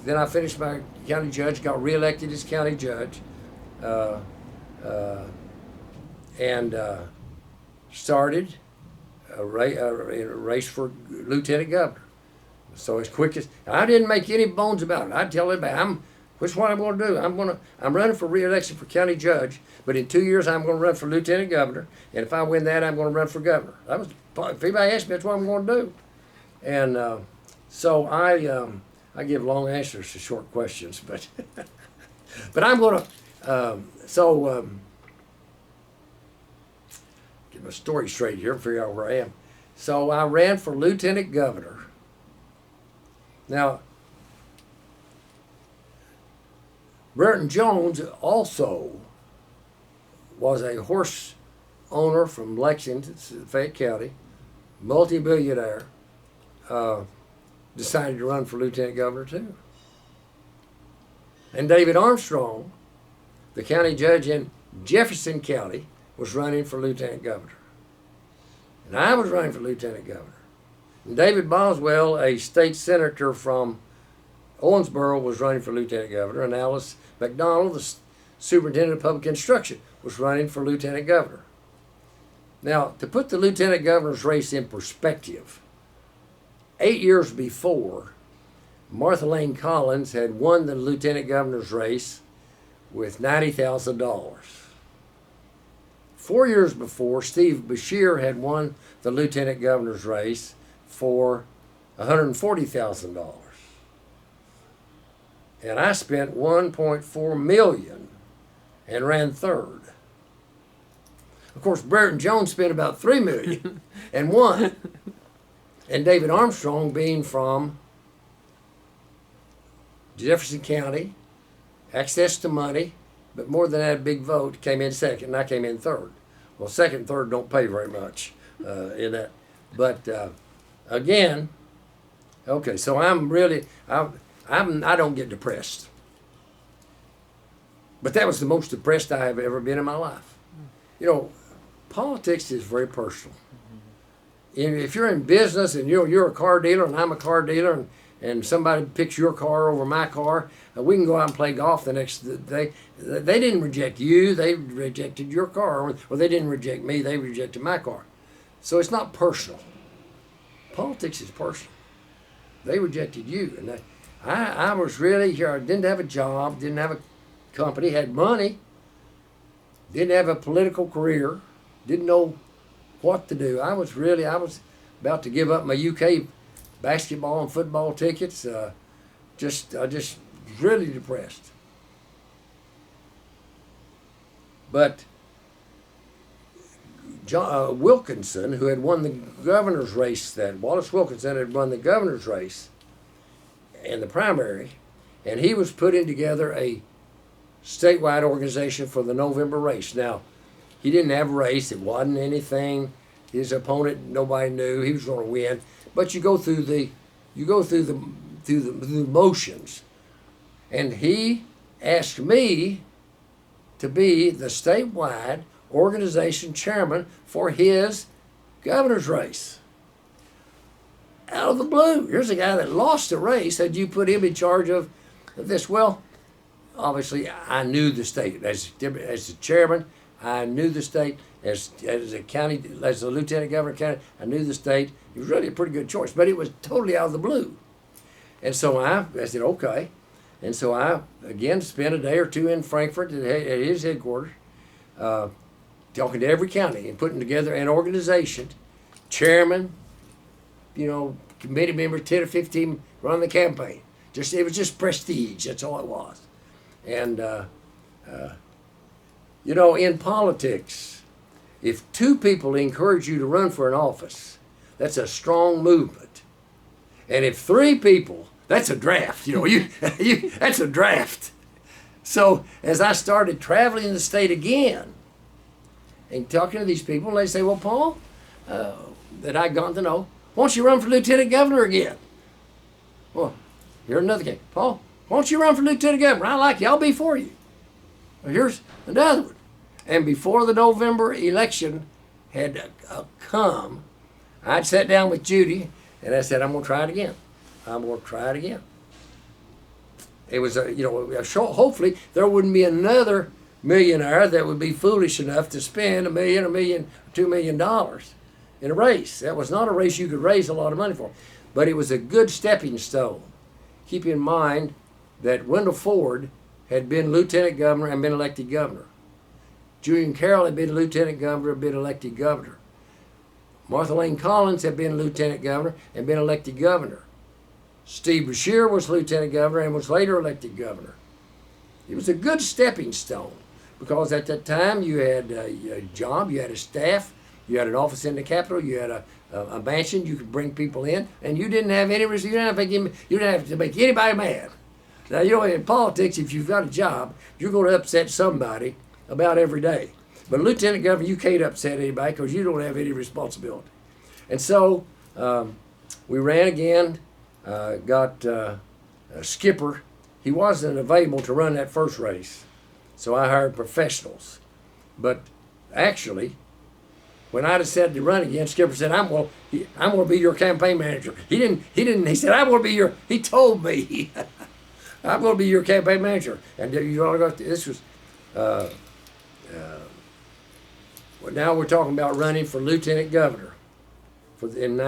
then I finished my county judge, got reelected as county judge, and started a race for lieutenant governor. So as quick as, I didn't make any bones about it. I'd tell everybody, which one I'm going to do. I'm running for re-election for county judge, but in 2 years I'm going to run for lieutenant governor, and if I win that, I'm going to run for governor. If anybody asks me, that's what I'm going to do. And so I give long answers to short questions, but but I'm going to get my story straight here and figure out where I am. So I ran for lieutenant governor. Now, Burton Jones also was a horse owner from Lexington, Fayette County, multi-billionaire, decided to run for lieutenant governor too. And David Armstrong, the county judge in Jefferson County, was running for lieutenant governor. And I was running for lieutenant governor. And David Boswell, a state senator from Owensboro, was running for lieutenant governor, and Alice McDonald, the superintendent of public instruction, was running for lieutenant governor. Now, to put the lieutenant governor's race in perspective, 8 years before, Martha Lane Collins had won the lieutenant governor's race with $90,000. 4 years before, Steve Beshear had won the lieutenant governor's race for $140,000. And I spent $1.4 million and ran third. Of course, Burton Jones spent about $3 million and won. And David Armstrong, being from Jefferson County, access to money, but more than that, a big vote, came in second, and I came in third. Well, second and third don't pay very much in that. But again, okay, so I don't get depressed. But that was the most depressed I have ever been in my life. You know, politics is very personal. And if you're in business and you're a car dealer and I'm a car dealer and somebody picks your car over my car, we can go out and play golf the next day. They didn't reject you, they rejected your car. Or they didn't reject me, they rejected my car. So it's not personal. Politics is personal. They rejected you. And I was really here. I didn't have a job, didn't have a company, had money, didn't have a political career, didn't know what to do. I was about to give up my UK basketball and football tickets. I just really depressed. But John Wilkinson, who had won the governor's race, Wallace Wilkinson had won the governor's race in the primary, and he was putting together a statewide organization for the November race. Now, he didn't have a race. It wasn't anything. His opponent, nobody knew he was going to win. But you go through the motions, and he asked me to be the statewide organization chairman for his governor's race. Out of the blue, here's a guy that lost the race. Said you put him in charge of this. Well, obviously, I knew the state as the chairman. I knew the state as a county, as a lieutenant governor of county. I knew the state. It was really a pretty good choice, but it was totally out of the blue. And so I said, okay. And so I, again, spent a day or two in Frankfurt at his headquarters, talking to every county and putting together an organization chairman, committee members, 10 or 15 run the campaign. It was just prestige. That's all it was. And in politics, if two people encourage you to run for an office, that's a strong movement. And if three people, that's a draft. That's a draft. So as I started traveling the state again and talking to these people, they say, well, Paul, that I'd gone to know, why don't you run for lieutenant governor again? Well, here's another case. Paul, why don't you run for lieutenant governor? I like you. I'll be for you. Well, here's another one. And before the November election had come, I'd sat down with Judy and I said, I'm going to try it again. I'm going to try it again. It was, hopefully there wouldn't be another millionaire that would be foolish enough to spend $1 million, $2 million in a race. That was not a race you could raise a lot of money for. But it was a good stepping stone. Keep in mind that Wendell Ford had been lieutenant governor and been elected governor. Julian Carroll had been lieutenant governor and been elected governor. Martha Lane Collins had been lieutenant governor and been elected governor. Steve Beshear was lieutenant governor and was later elected governor. It was a good stepping stone because at that time you had a job, you had a staff, you had an office in the Capitol, you had a mansion, you could bring people in, and you didn't have any risk. You didn't have to make anybody mad. Now, in politics, if you've got a job, you're going to upset somebody about every day. But lieutenant governor, you can't upset anybody because you don't have any responsibility. And so we ran again, got a skipper. He wasn't available to run that first race, so I hired professionals. But actually, when I decided to run again, Skipper said, I'm going to be your campaign manager. He said, he told me, I'm going to be your campaign manager. And this was, now we're talking about running for lieutenant governor in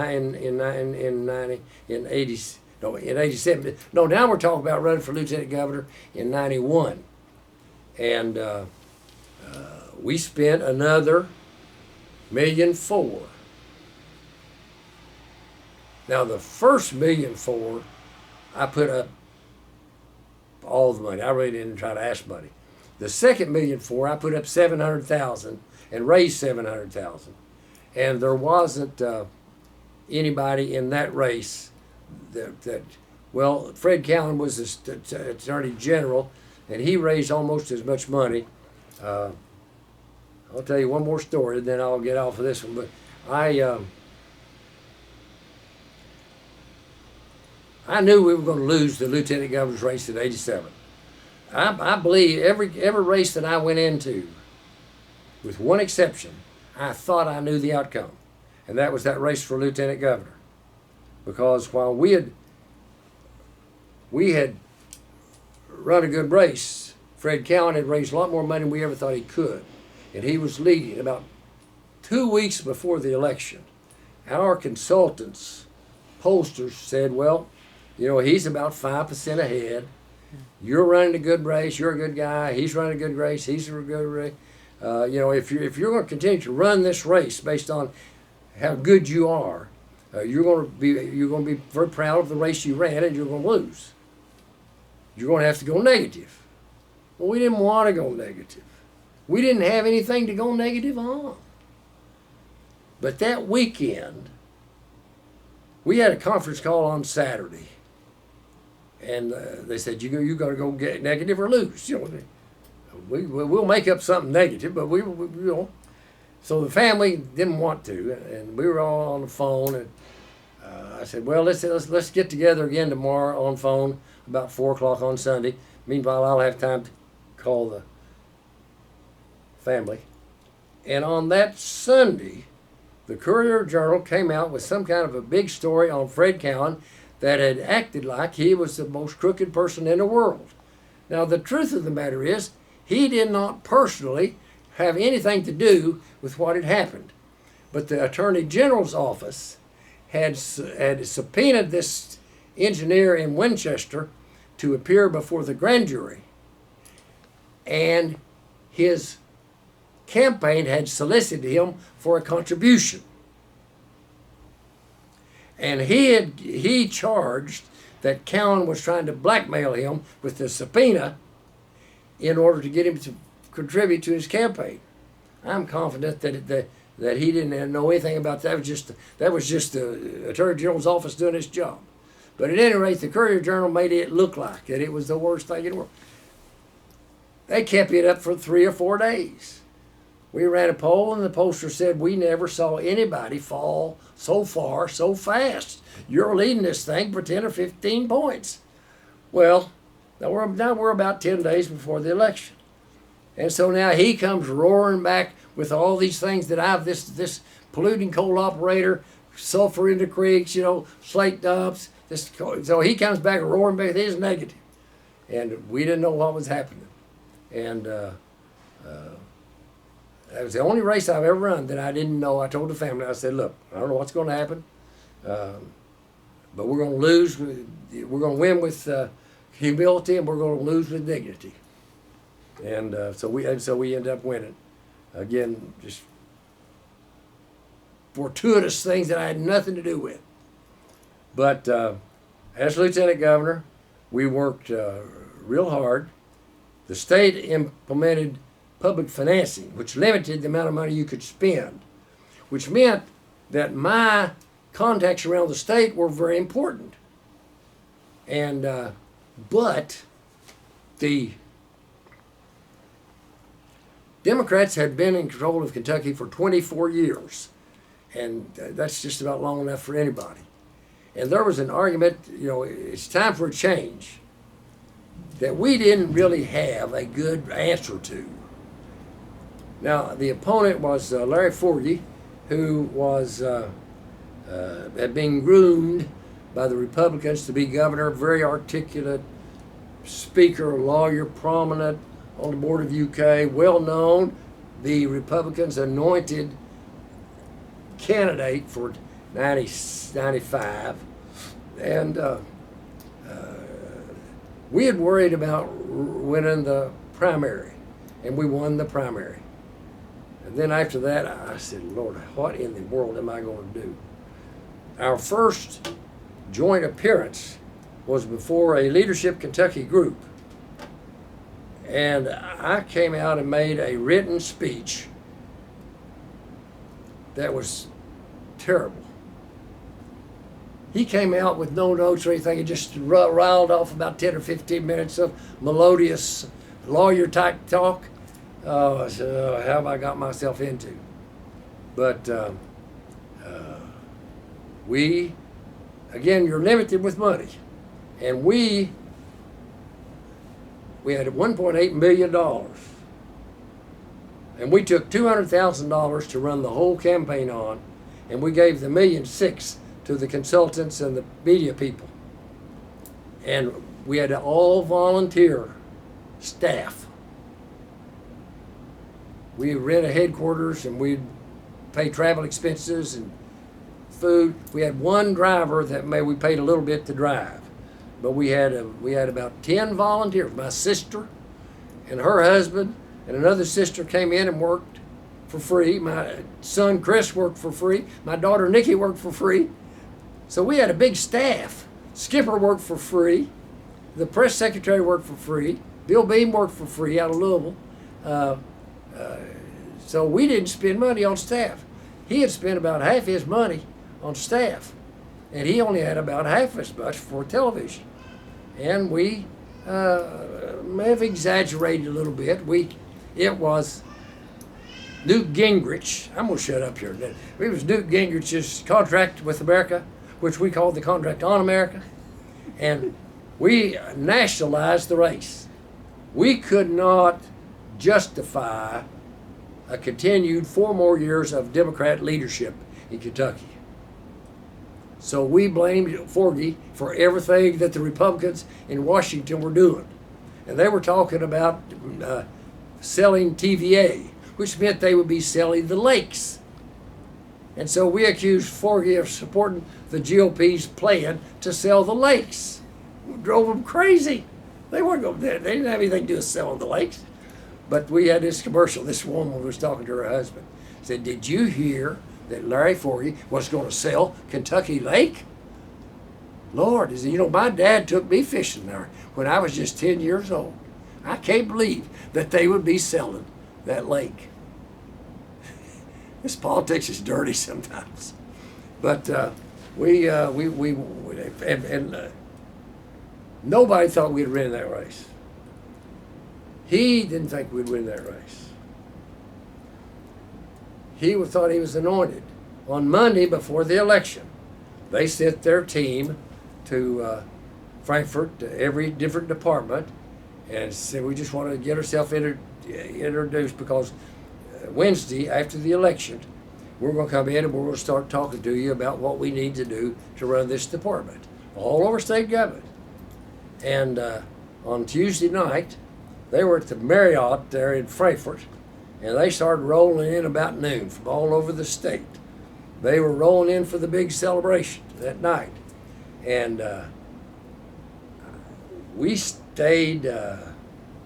87. No, now we're talking about running for lieutenant governor in 91. And we spent another $1.4 million. Now the first $1.4 million, I put up all the money. I really didn't try to ask money. The second $1.4 million, I put up $700,000 and raised $700,000. And there wasn't anybody in that race Fred Callan was the Attorney General, and he raised almost as much money. I'll tell you one more story, and then I'll get off of this one. But I knew we were going to lose the lieutenant governor's race in '87. I believe every race that I went into, with one exception, I thought I knew the outcome, and that was that race for lieutenant governor. Because while we had run a good race, Fred Callan had raised a lot more money than we ever thought he could, and he was leading. About 2 weeks before the election, our consultants, pollsters, said, well, he's about 5% ahead. You're running a good race. You're a good guy. He's running a good race. He's a good race. If you're going to continue to run this race based on how good you are, you're going to be very proud of the race you ran, and you're going to lose. You're going to have to go negative. Well, we didn't want to go negative. We didn't have anything to go negative on. But that weekend, we had a conference call on Saturday, and they said, you got to go get negative or lose. We'll make up something negative, but we. So the family didn't want to, and we were all on the phone, and I said, well, let's get together again tomorrow on phone about 4 o'clock on Sunday. Meanwhile, I'll have time to call the family. And on that Sunday, the Courier-Journal came out with some kind of a big story on Fred Callan that had acted like he was the most crooked person in the world. Now, the truth of the matter is, he did not personally have anything to do with what had happened. But the Attorney General's office had subpoenaed this engineer in Winchester to appear before the grand jury. And his campaign had solicited him for a contribution. And he charged that Cowan was trying to blackmail him with the subpoena in order to get him to contribute to his campaign. I'm confident that he didn't know anything about that. That was just the Attorney General's office doing its job. But at any rate, the Courier-Journal made it look like that it was the worst thing in the world. They kept it up for 3 or 4 days. We ran a poll, and the pollster said, we never saw anybody fall so far so fast. You're leading this thing for 10 or 15 points. Well, now we're about 10 days before the election. And so now he comes roaring back with all these things that this polluting coal operator, sulfur in the creeks, slate dumps. So he comes back roaring back with his negative. And we didn't know what was happening. And that was the only race I've ever run that I didn't know. I told the family, I said, look, I don't know what's going to happen, but we're going to lose. We're going to win with humility, and we're going to lose with dignity. And so we end up winning. Again, just fortuitous things that I had nothing to do with. But as lieutenant governor, we worked real hard. The state implemented public financing, which limited the amount of money you could spend, which meant that my contacts around the state were very important. And but the Democrats had been in control of Kentucky for 24 years, and that's just about long enough for anybody. And there was an argument, it's time for a change, that we didn't really have a good answer to. Now, the opponent was Larry Forgy, who had been groomed by the Republicans to be governor, very articulate speaker, lawyer, prominent on the board of UK, well known, the Republicans' anointed candidate for 95. And we had worried about winning the primary, and we won the primary. And then after that, I said, Lord, what in the world am I going to do? Our first joint appearance was before a Leadership Kentucky group. And I came out and made a written speech that was terrible. He came out with no notes or anything. He just riled off about 10 or 15 minutes of melodious lawyer-type talk. So how have I got myself into? But again, you're limited with money. And we had $1.8 million. And we took $200,000 to run the whole campaign on, and we gave the $1.6 million to the consultants and the media people. And we had all volunteer staff. We rent a headquarters, and we'd pay travel expenses and food. We had one driver that we paid a little bit to drive. But we had about 10 volunteers. My sister and her husband and another sister came in and worked for free. My son Chris worked for free. My daughter Nikki worked for free. So we had a big staff. Skipper worked for free. The press secretary worked for free. Bill Beam worked for free out of Louisville. So we didn't spend money on staff. He had spent about half his money on staff, and he only had about half as much for television. And we may have exaggerated a little bit. It was Newt Gingrich. I'm going to shut up here. It was Newt Gingrich's contract with America, which we called the contract on America, and we nationalized the race. We could not justify a continued 4 more years of Democrat leadership in Kentucky. So we blamed Forgy for everything that the Republicans in Washington were doing. And they were talking about selling TVA, which meant they would be selling the lakes. And so we accused Forgy of supporting the GOP's plan to sell the lakes. We drove them crazy. They didn't have anything to do with selling the lakes. But we had this commercial. This woman was talking to her husband. Said, "Did you hear that Larry Forgy was going to sell Kentucky Lake? Lord, my dad took me fishing there when I was just 10 years old. I can't believe that they would be selling that lake. This politics is dirty sometimes. But nobody thought we'd win that race. He didn't think we'd win that race. He thought he was anointed. On Monday before the election, they sent their team to Frankfurt, to every different department, and said, we just want to get ourselves introduced because Wednesday after the election, we're going to come in and we're going to start talking to you about what we need to do to run this department all over state government. And on Tuesday night, they were at the Marriott there in Frankfurt, and they started rolling in about noon from all over the state. They were rolling in for the big celebration that night. And we stayed,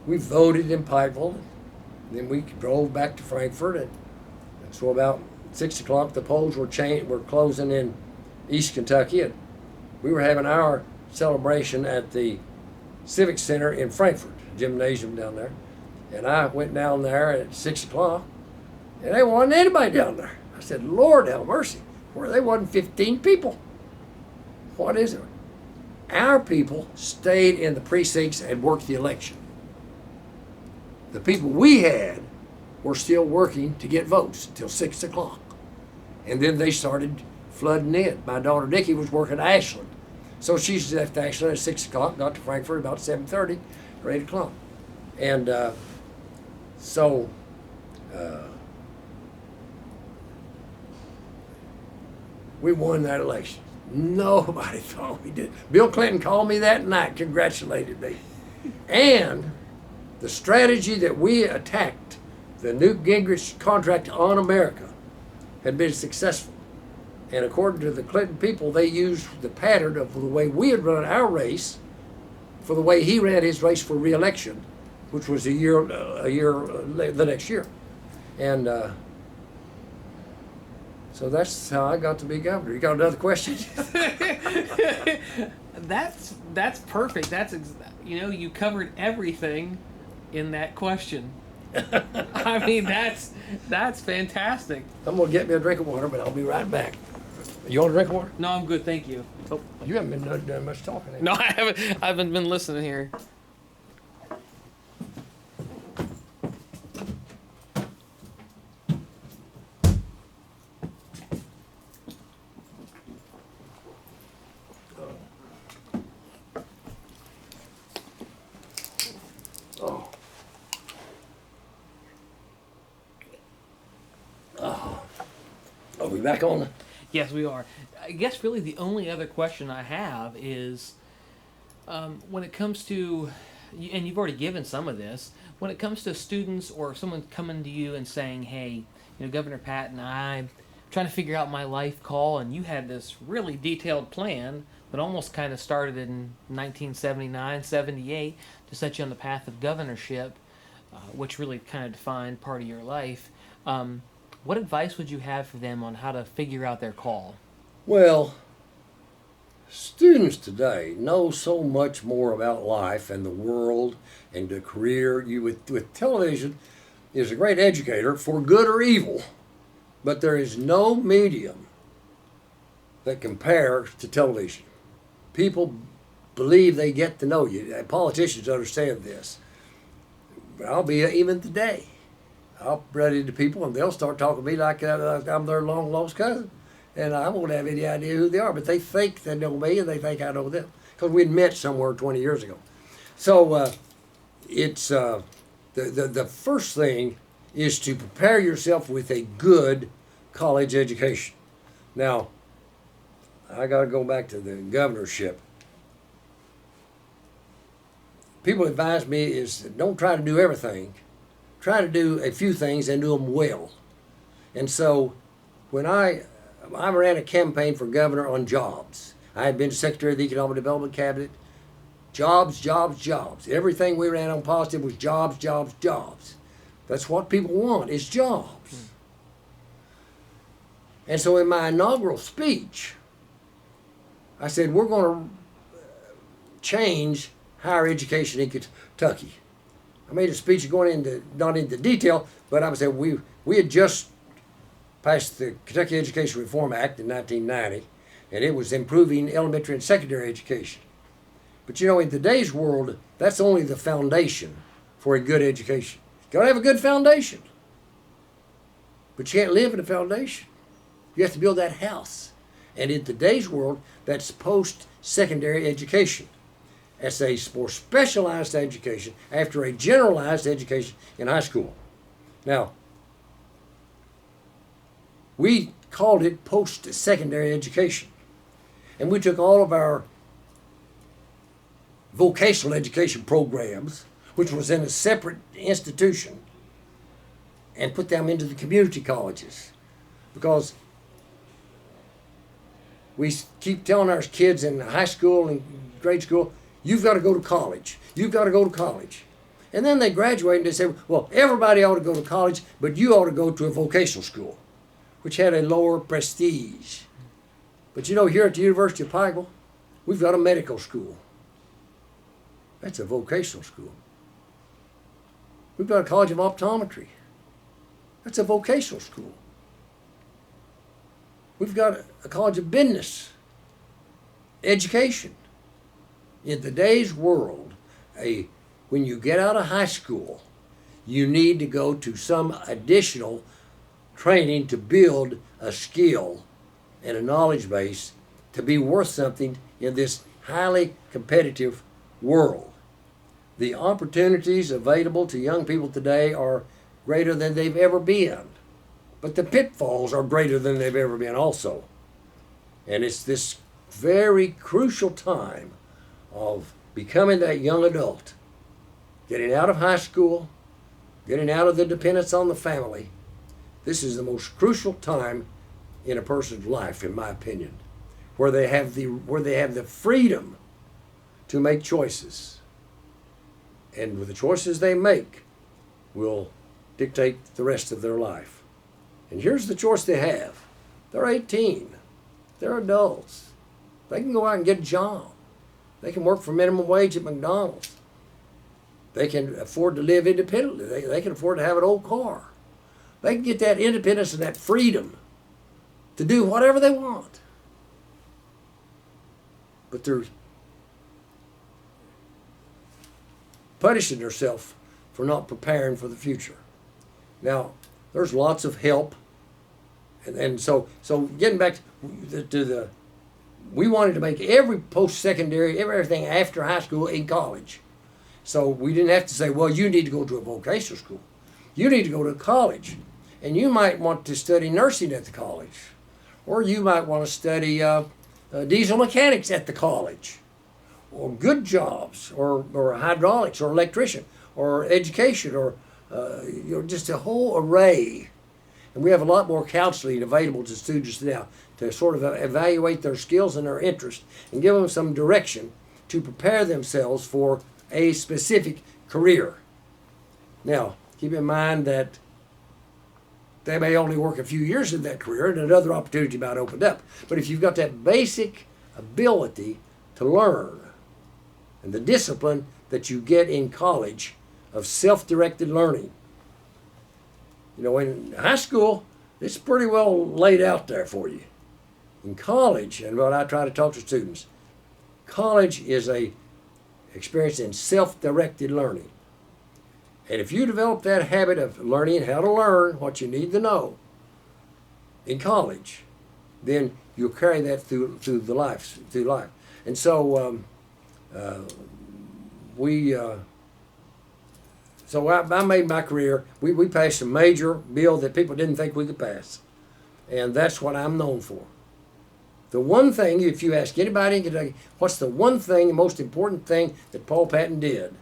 we voted in Pikeville, and then we drove back to Frankfurt, and so about 6 o'clock the polls were closing in East Kentucky, and we were having our celebration at the Civic Center in Frankfurt, gymnasium down there. And I went down there at 6 o'clock, and there wasn't anybody down there. I said, Lord have mercy, where there wasn't 15 people. What is it? Our people stayed in the precincts and worked the election. The people we had were still working to get votes until 6 o'clock. And then they started flooding in. My daughter Nikki was working at Ashland. So she left Ashland at 6 o'clock, got to Frankfurt about 7:30 or 8 o'clock. And we won that election. Nobody thought we did. Bill Clinton called me that night, congratulated me. And the strategy that we attacked the Newt Gingrich contract on America had been successful. And according to the Clinton people, they used the pattern of the way we had run our race for the way he ran his race for re-election, which was the next year. And so that's how I got to be governor. You got another question? That's perfect. You covered everything in that question. I mean, that's fantastic. I'm gonna get me a drink of water, but I'll be right back. You want a drink of water? No, I'm good, thank you. Oh, you haven't been doing much talking. No, I haven't. I haven't been listening here. Are we back on? Yes, we are. I guess really the only other question I have is when it comes to, and you've already given some of this, when it comes to students or someone coming to you and saying, hey, Governor Patton, I'm trying to figure out my life call, and you had this really detailed plan that almost kind of started in 1979, 78 to set you on the path of governorship, which really kind of defined part of your life. What advice would you have for them on how to figure out their call? Well, students today know so much more about life and the world and the career. With television is a great educator for good or evil, but there is no medium that compares to television. People believe they get to know you. Politicians understand this. But I'll be even today. I'll run into people and they'll start talking to me like I'm their long lost cousin, and I won't have any idea who they are. But they think they know me and they think I know them because we'd met somewhere 20 years ago. So it's the first thing is to prepare yourself with a good college education. Now, I got to go back to the governorship. People advise me is don't try to do everything. Try to do a few things and do them well. And so when I ran a campaign for governor on jobs. I had been secretary of the Economic Development Cabinet. Jobs, jobs, jobs. Everything we ran on positive was jobs, jobs, jobs. That's what people want, is jobs. And so in my inaugural speech, I said, we're going to change higher education in Kentucky. I made a speech going into, not into detail, but I would say we had just passed the Kentucky Education Reform Act in 1990, and it was improving elementary and secondary education. But you know, in today's world, that's only the foundation for a good education. You gotta have a good foundation. But you can't live in a foundation. You have to build that house. And in today's world, that's post-secondary education. That's a more specialized education after a generalized education in high school. Now, we called it post-secondary education. And we took all of our vocational education programs, which was in a separate institution, and put them into the community colleges. Because we keep telling our kids in high school and grade school, you've got to go to college. You've got to go to college. And then they graduate and they say, well, everybody ought to go to college, but you ought to go to a vocational school, which had a lower prestige. But you know, here at the University of Pikeville, we've got a medical school. That's a vocational school. We've got a college of optometry. That's a vocational school. We've got a college of business education. In today's world, when you get out of high school, you need to go to some additional training to build a skill and a knowledge base to be worth something in this highly competitive world. The opportunities available to young people today are greater than they've ever been, but the pitfalls are greater than they've ever been also. And it's this very crucial time of becoming that young adult, getting out of high school, getting out of the dependence on the family. This is the most crucial time in a person's life, in my opinion, where they have the freedom to make choices. And with the choices they make will dictate the rest of their life. And here's the choice they have. They're 18. They're adults. They can go out and get a job. They can work for minimum wage at McDonald's. They can afford to live independently. They can afford to have an old car. They can get that independence and that freedom to do whatever they want. But they're punishing themselves for not preparing for the future. Now, there's lots of help. And so getting back to the, we wanted to make every post-secondary, everything after high school in college. So we didn't have to say, well, you need to go to a vocational school. You need to go to college. And you might want to study nursing at the college. Or you might want to study diesel mechanics at the college. Or good jobs, or hydraulics, or electrician, or education, or just a whole array. And we have a lot more counseling available to students now to sort of evaluate their skills and their interests and give them some direction to prepare themselves for a specific career. Now, keep in mind that they may only work a few years in that career and another opportunity might open up. But if you've got that basic ability to learn and the discipline that you get in college of self-directed learning, you know, in high school, it's pretty well laid out there for you. In college, and what I try to talk to students, college is a experience in self-directed learning. And if you develop that habit of learning how to learn what you need to know in college, then you'll carry that through life. And so So I made my career. We passed a major bill that people didn't think we could pass. And that's what I'm known for. The one thing, if you ask anybody in Kentucky, what's the one thing, the most important thing that Paul Patton did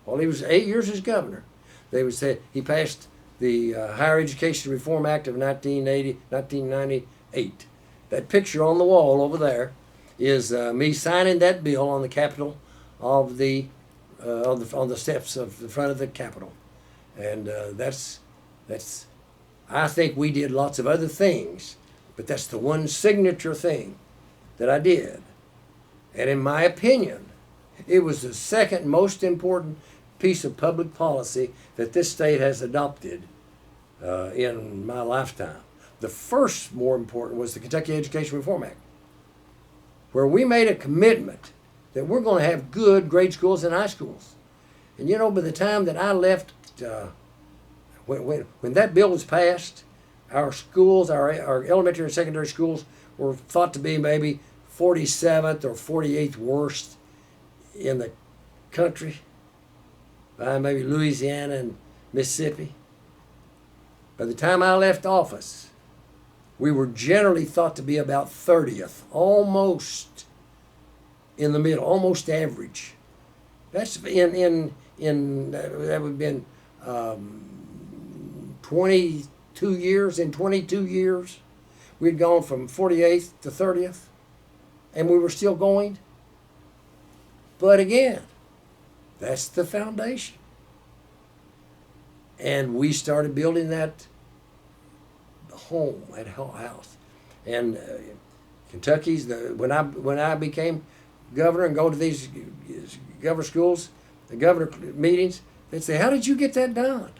while he was 8 years as governor? They would say he passed the Higher Education Reform Act of 1998. That picture on the wall over there is me signing that bill on the Capitol of the on the steps of the front of the Capitol, and that's. I think we did lots of other things But that's the one signature thing that I did. And in my opinion, it was the second most important piece of public policy that this state has adopted in my lifetime. The first, more important, was the Kentucky Education Reform Act, where we made a commitment that we're going to have good grade schools and high schools. And you know, by the time that I left, when that bill was passed, our schools, our elementary and secondary schools, were thought to be maybe 47th or 48th worst in the country, by maybe Louisiana and Mississippi. By the time I left office, we were generally thought to be about 30th, almost in the middle, almost average. That's that would have been 22 years. In 22 years, we'd gone from 48th to 30th, and we were still going. But again, that's the foundation. And we started building that home, that house. And Kentucky's, when I became governor and go to these governor schools, the governor meetings, they'd say, "How did you get that done?"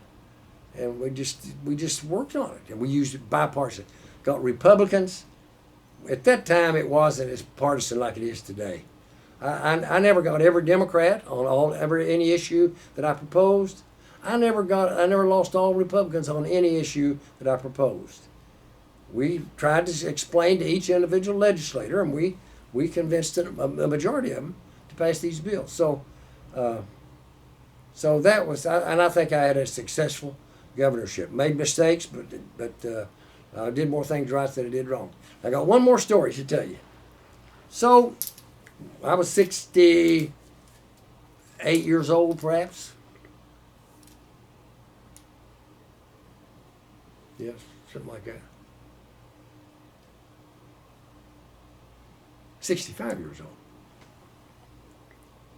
And we just worked on it, and we used it bipartisan. Got Republicans. At that time, it wasn't as partisan like it is today. I never got every Democrat on any issue that I proposed. I never lost all Republicans on any issue that I proposed. We tried to explain to each individual legislator, and we convinced a majority of them to pass these bills. So that was, and I think I had a successful governorship. Made mistakes, but I did more things right than I did wrong. I got one more story to tell you. So I was 68 years old, perhaps. Yes, something like that. 65 years old.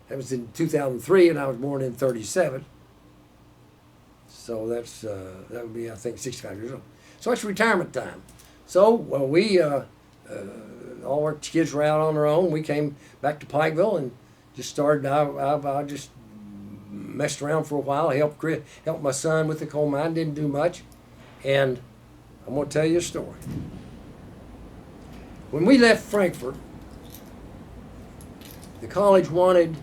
That was in 2003, and I was born in 37. So that would be, I think, 65 years old. So it's retirement time. So we all our kids were out on their own. We came back to Pikeville and just started. I just messed around for a while. Helped my son with the coal mine. Didn't do much, and I'm going to tell you a story. When we left Frankfort, the college wanted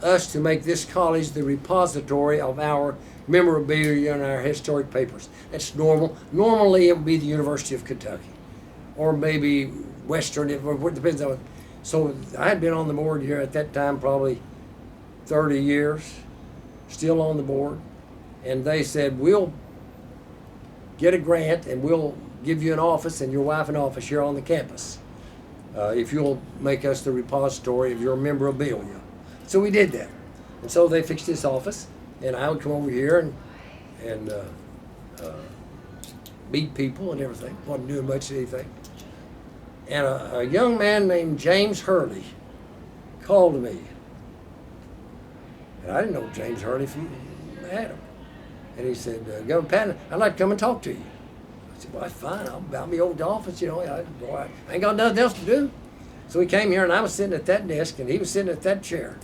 us to make this college the repository of our memorabilia and our historic papers. That's normal. Normally it would be the University of Kentucky, or maybe Western, it depends on. So I had been on the board here at that time probably 30 years, still on the board, and they said, "We'll get a grant and we'll give you an office and your wife an office here on the campus if you'll make us the repository of your memorabilia." So we did that. And so they fixed this office, and I would come over here and meet people and everything. Wasn't doing much of anything. And a young man named James Hurley called me. And I didn't know James Hurley from Adam. And he said, "Governor Patton, I'd like to come and talk to you." I said, "Well, that's fine. I'll be over to the office, you know. I ain't got nothing else to do." So he came here, and I was sitting at that desk, and he was sitting at that chair.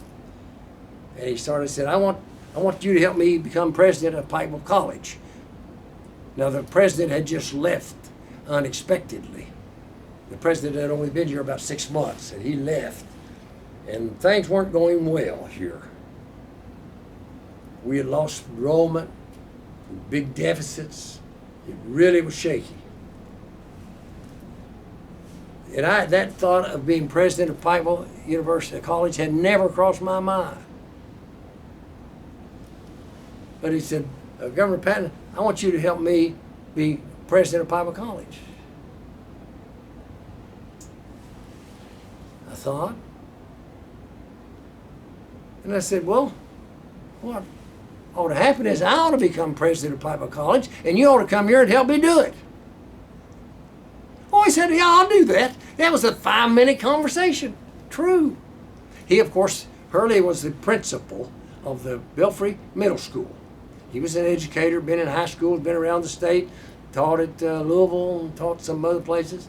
And he said, I want you to help me become president of Pikeville College." Now, the president had just left unexpectedly. The president had only been here about 6 months, and he left. And things weren't going well here. We had lost enrollment, big deficits. It really was shaky. And that thought of being president of Pikeville University College had never crossed my mind. But he said, "Governor Patton, I want you to help me be president of Pikeville College." I thought. And I said, "Well, what ought to happen is I ought to become president of Pikeville College, and you ought to come here and help me do it." Oh, he said, "Yeah, I'll do that." That was a 5-minute conversation. True. He, of course, Hurley was the principal of the Belfry Middle School. He was an educator, been in high schools, been around the state, taught at Louisville and taught some other places,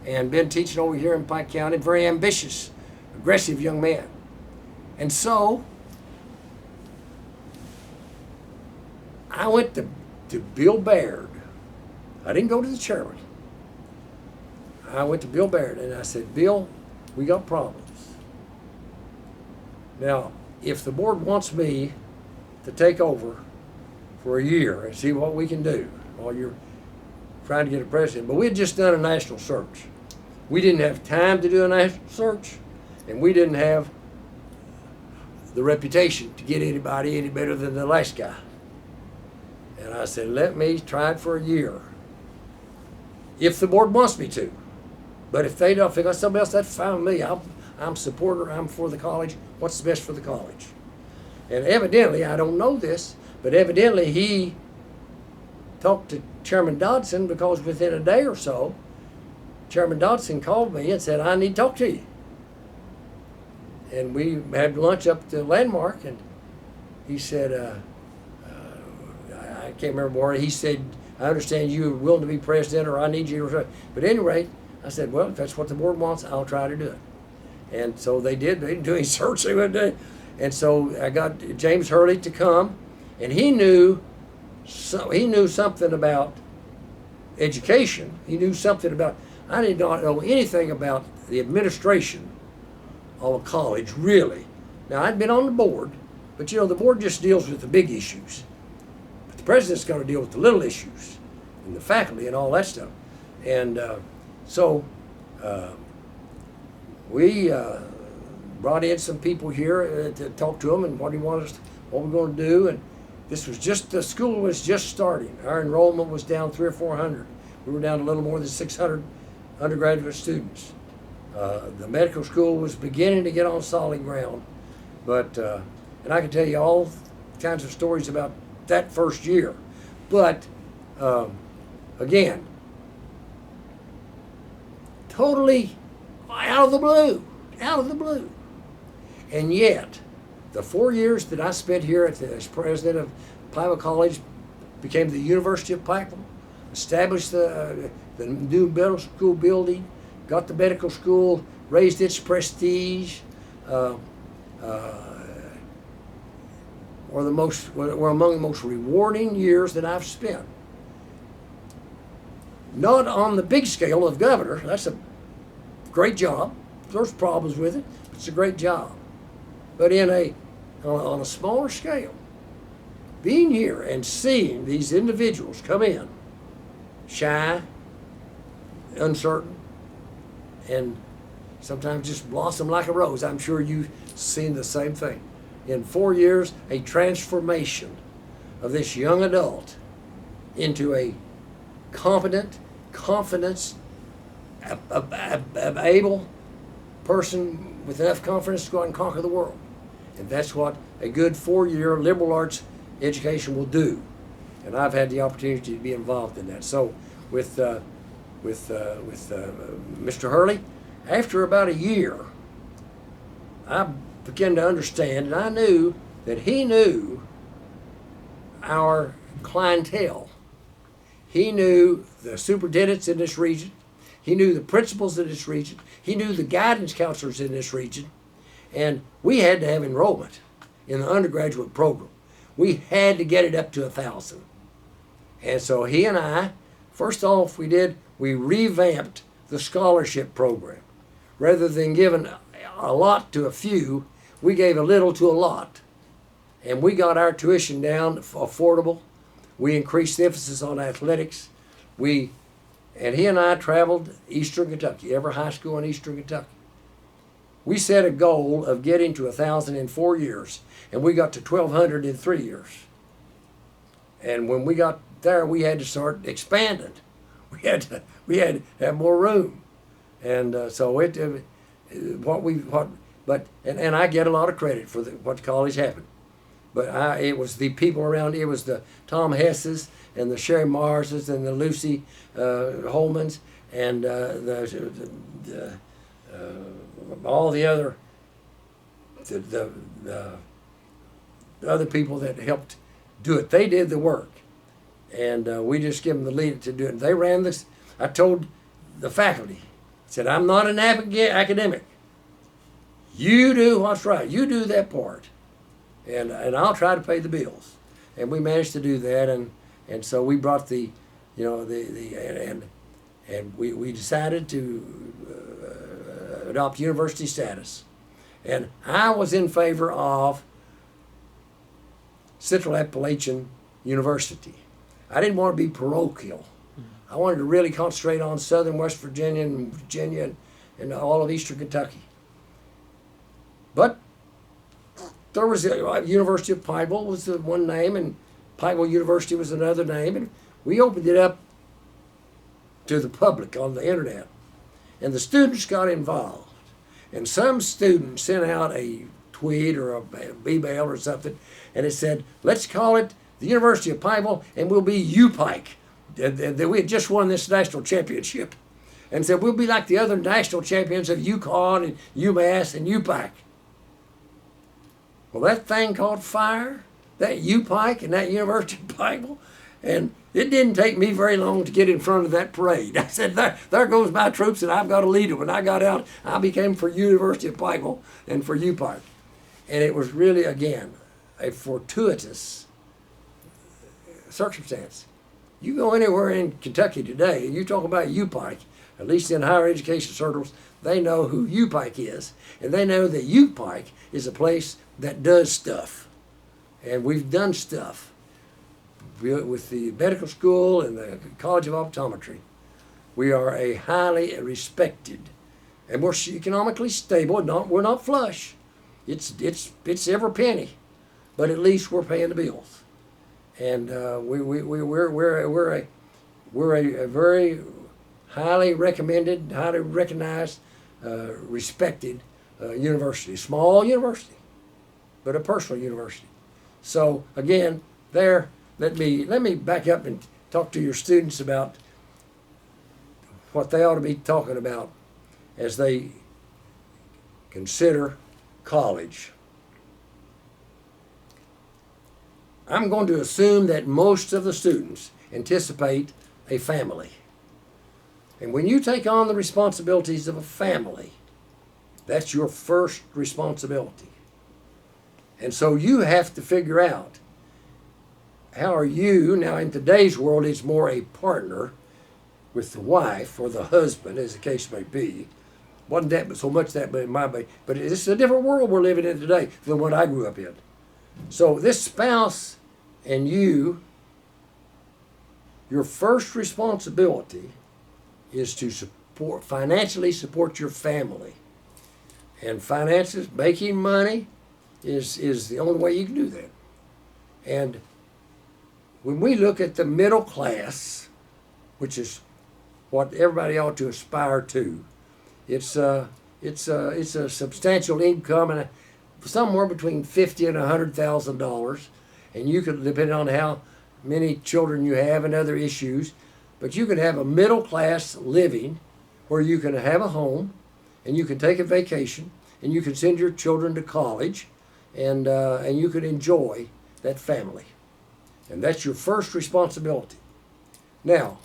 and been teaching over here in Pike County. Very ambitious, aggressive young man. And so I went to Bill Baird. I didn't go to the chairman. I went to Bill Baird and I said, Bill, we got problems. Now, if the board wants me to take over for a year and see what we can do while you're trying to get a president, but we had just done a national search. We didn't have time to do a national search, and we didn't have the reputation to get anybody any better than the last guy. And I said, let me try it for a year, if the board wants me to. But if they don't, if they got somebody else, that's fine with me. I'm a supporter. I'm for the college. What's the best for the college? And evidently, I don't know this, but evidently he talked to Chairman Dodson, because within a day or so, Chairman Dodson called me and said, I need to talk to you. And we had lunch up at the Landmark, and he said, I can't remember more. He said, I understand you are willing to be president, or I need you to. But at any rate, I said, well, if that's what the board wants, I'll try to do it. And so they did. They didn't do any searching one day. And so I got James Hurley to come, and he knew something about education. He knew something about, I did not know anything about the administration of a college, really. Now, I'd been on the board, but the board just deals with the big issues. But the president's going to deal with the little issues, and the faculty and all that stuff. And so we brought in some people here to talk to them and what we're going to do. And this was just, the school was just starting. Our enrollment was down 300 or 400. We were down a little more than 600 undergraduate students. The medical school was beginning to get on solid ground, but and I can tell you all kinds of stories about that first year. But again, totally out of the blue. And yet, the 4 years that I spent here as president of Pikeville College, became the University of Pikeville, established the new middle school building, got the medical school, raised its prestige, were among the most rewarding years that I've spent. Not on the big scale of governor. That's a great job. There's problems with it, but it's a great job. But on a smaller scale, being here and seeing these individuals come in, shy, uncertain, and sometimes just blossom like a rose. I'm sure you've seen the same thing. In 4 years, a transformation of this young adult into a competent, confidence, able person with enough confidence to go out and conquer the world. And that's what a good 4-year liberal arts education will do. And I've had the opportunity to be involved in that. So with Mr. Hurley, after about a year, I began to understand, and I knew that he knew our clientele. He knew the superintendents in this region. He knew the principals in this region. He knew the guidance counselors in this region. And we had to have enrollment in the undergraduate program. We had to get it up to 1,000. And so he and I, first off, we revamped the scholarship program. Rather than giving a lot to a few, we gave a little to a lot. And we got our tuition down affordable. We increased the emphasis on athletics. And he and I traveled Eastern Kentucky, every high school in Eastern Kentucky. We set a goal of getting to 1,000 in 4 years, and we got to 1,200 in 3 years. And when we got there, we had to start expanding. We had to have more room, and so and I get a lot of credit for what the college happened. But it was the people around. It was the Tom Hesses and the Sherry Marses and the Lucy Holmans and all the other the other people that helped do it. They did the work, and we just give them the lead to do it. They ran this. I told the faculty, I said, I'm not an academic. You do what's right. You do that part, and I'll try to pay the bills. And we managed to do that, and so we brought the, you know, and we decided to adopt university status. And I was in favor of Central Appalachian University. I didn't want to be parochial. I wanted to really concentrate on southern West Virginia and all of eastern Kentucky. But there was the University of Pikeville was the one name, and Pikeville University was another name, and we opened it up to the public on the internet. And the students got involved. And some student sent out a tweet or a email or something, and it said, let's call it the University of Pikeville, and we'll be UPike. And we had just won this national championship. And said, we'll be like the other national champions of UConn and UMass and UPike. Well, that thing caught fire, that UPike and that University of Pikeville, and it didn't take me very long to get in front of that parade. I said, there goes my troops, and I've got to lead them. When I got out, I became for University of Pikeville and for UPike. And it was really, again, a fortuitous circumstance. You go anywhere in Kentucky today, and you talk about UPike, at least in higher education circles, they know who UPike is. And they know that UPike is a place that does stuff. And we've done stuff with the medical school and the College of Optometry. We are a highly respected, and we're economically stable. We're not flush. It's every penny, but at least we're paying the bills. And we're a very highly recommended, highly recognized, respected university. Small university, but a personal university. So again, there. Let me back up and talk to your students about what they ought to be talking about as they consider college. I'm going to assume that most of the students anticipate a family. And when you take on the responsibilities of a family, that's your first responsibility. And so you have to figure out, how are you, now in today's world it's more a partner with the wife or the husband, as the case may be. Wasn't that so much that in my day, but it's a different world we're living in today than what I grew up in. So this spouse and you, your first responsibility is to financially support your family. And finances, making money, is the only way you can do that. And when we look at the middle class, which is what everybody ought to aspire to, it's a substantial income and somewhere between $50,000 and $100,000, and you could, depending on how many children you have and other issues, but you can have a middle class living where you can have a home, and you can take a vacation, and you can send your children to college, and you can enjoy that family. And that's your first responsibility. Now,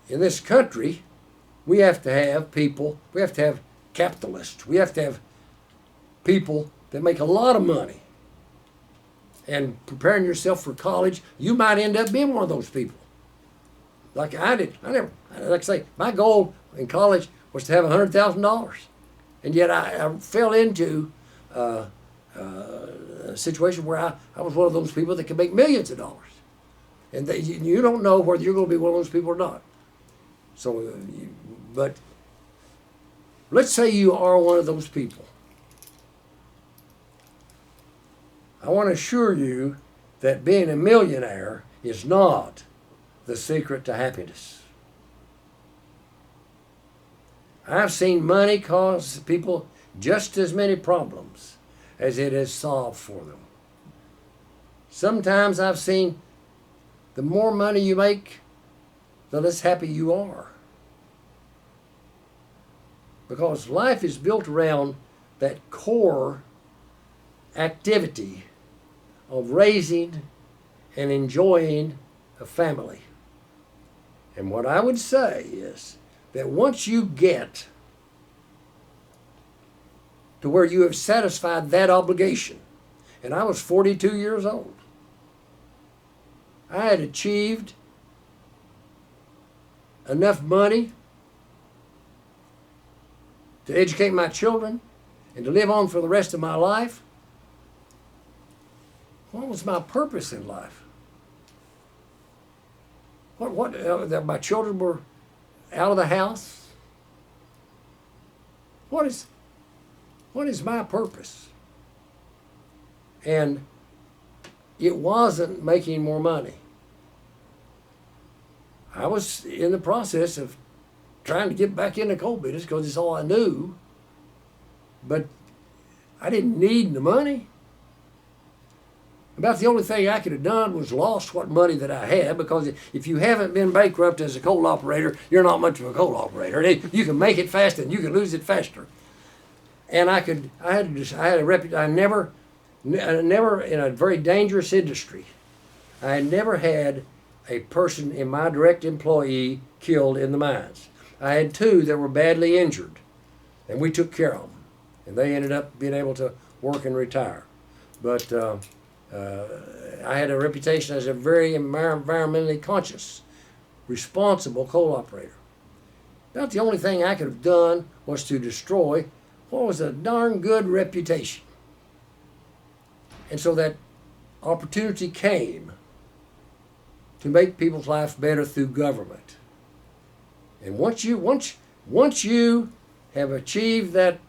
in this country, we have to have people, we have to have capitalists, we have to have people that make a lot of money. And preparing yourself for college, you might end up being one of those people. Like I did. Like I say, my goal in college was to have $100,000. And yet I fell into a situation where I was one of those people that can make millions of dollars. And you don't know whether you're going to be one of those people or not. So, but let's say you are one of those people. I want to assure you that being a millionaire is not the secret to happiness. I've seen money cause people just as many problems as it has solved for them. Sometimes I've seen the more money you make, the less happy you are. Because life is built around that core activity of raising and enjoying a family. And what I would say is that once you get to where you have satisfied that obligation, and I was 42 years old, I had achieved enough money to educate my children and to live on for the rest of my life. What was my purpose in life? That my children were out of the house? What is my purpose? And it wasn't making more money. I was in the process of trying to get back in the coal business because it's all I knew. But I didn't need the money. About the only thing I could have done was lost what money that I had, because if you haven't been bankrupt as a coal operator, you're not much of a coal operator. You can make it fast and you can lose it faster. And I never in a very dangerous industry, I had never had a person in my direct employee killed in the mines. I had 2 that were badly injured, and we took care of them, and they ended up being able to work and retire. But I had a reputation as a very environmentally conscious, responsible coal operator. About the only thing I could have done was to destroy what was a darn good reputation. And so that opportunity came to make people's lives better through government. And once you have achieved that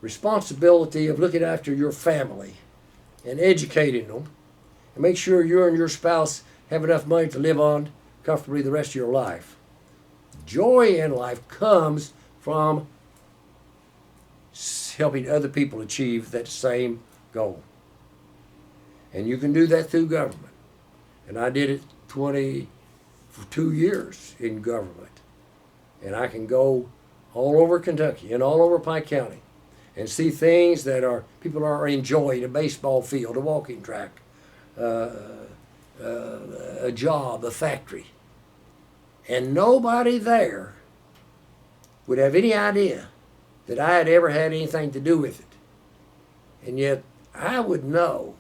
responsibility of looking after your family and educating them, and make sure you and your spouse have enough money to live on comfortably the rest of your life, joy in life comes from helping other people achieve that same goal. And you can do that through government. And I did it for 2 years in government. And I can go all over Kentucky and all over Pike County and see things that people are enjoying: a baseball field, a walking track, a job, a factory. And nobody there would have any idea that I had ever had anything to do with it. And yet I would know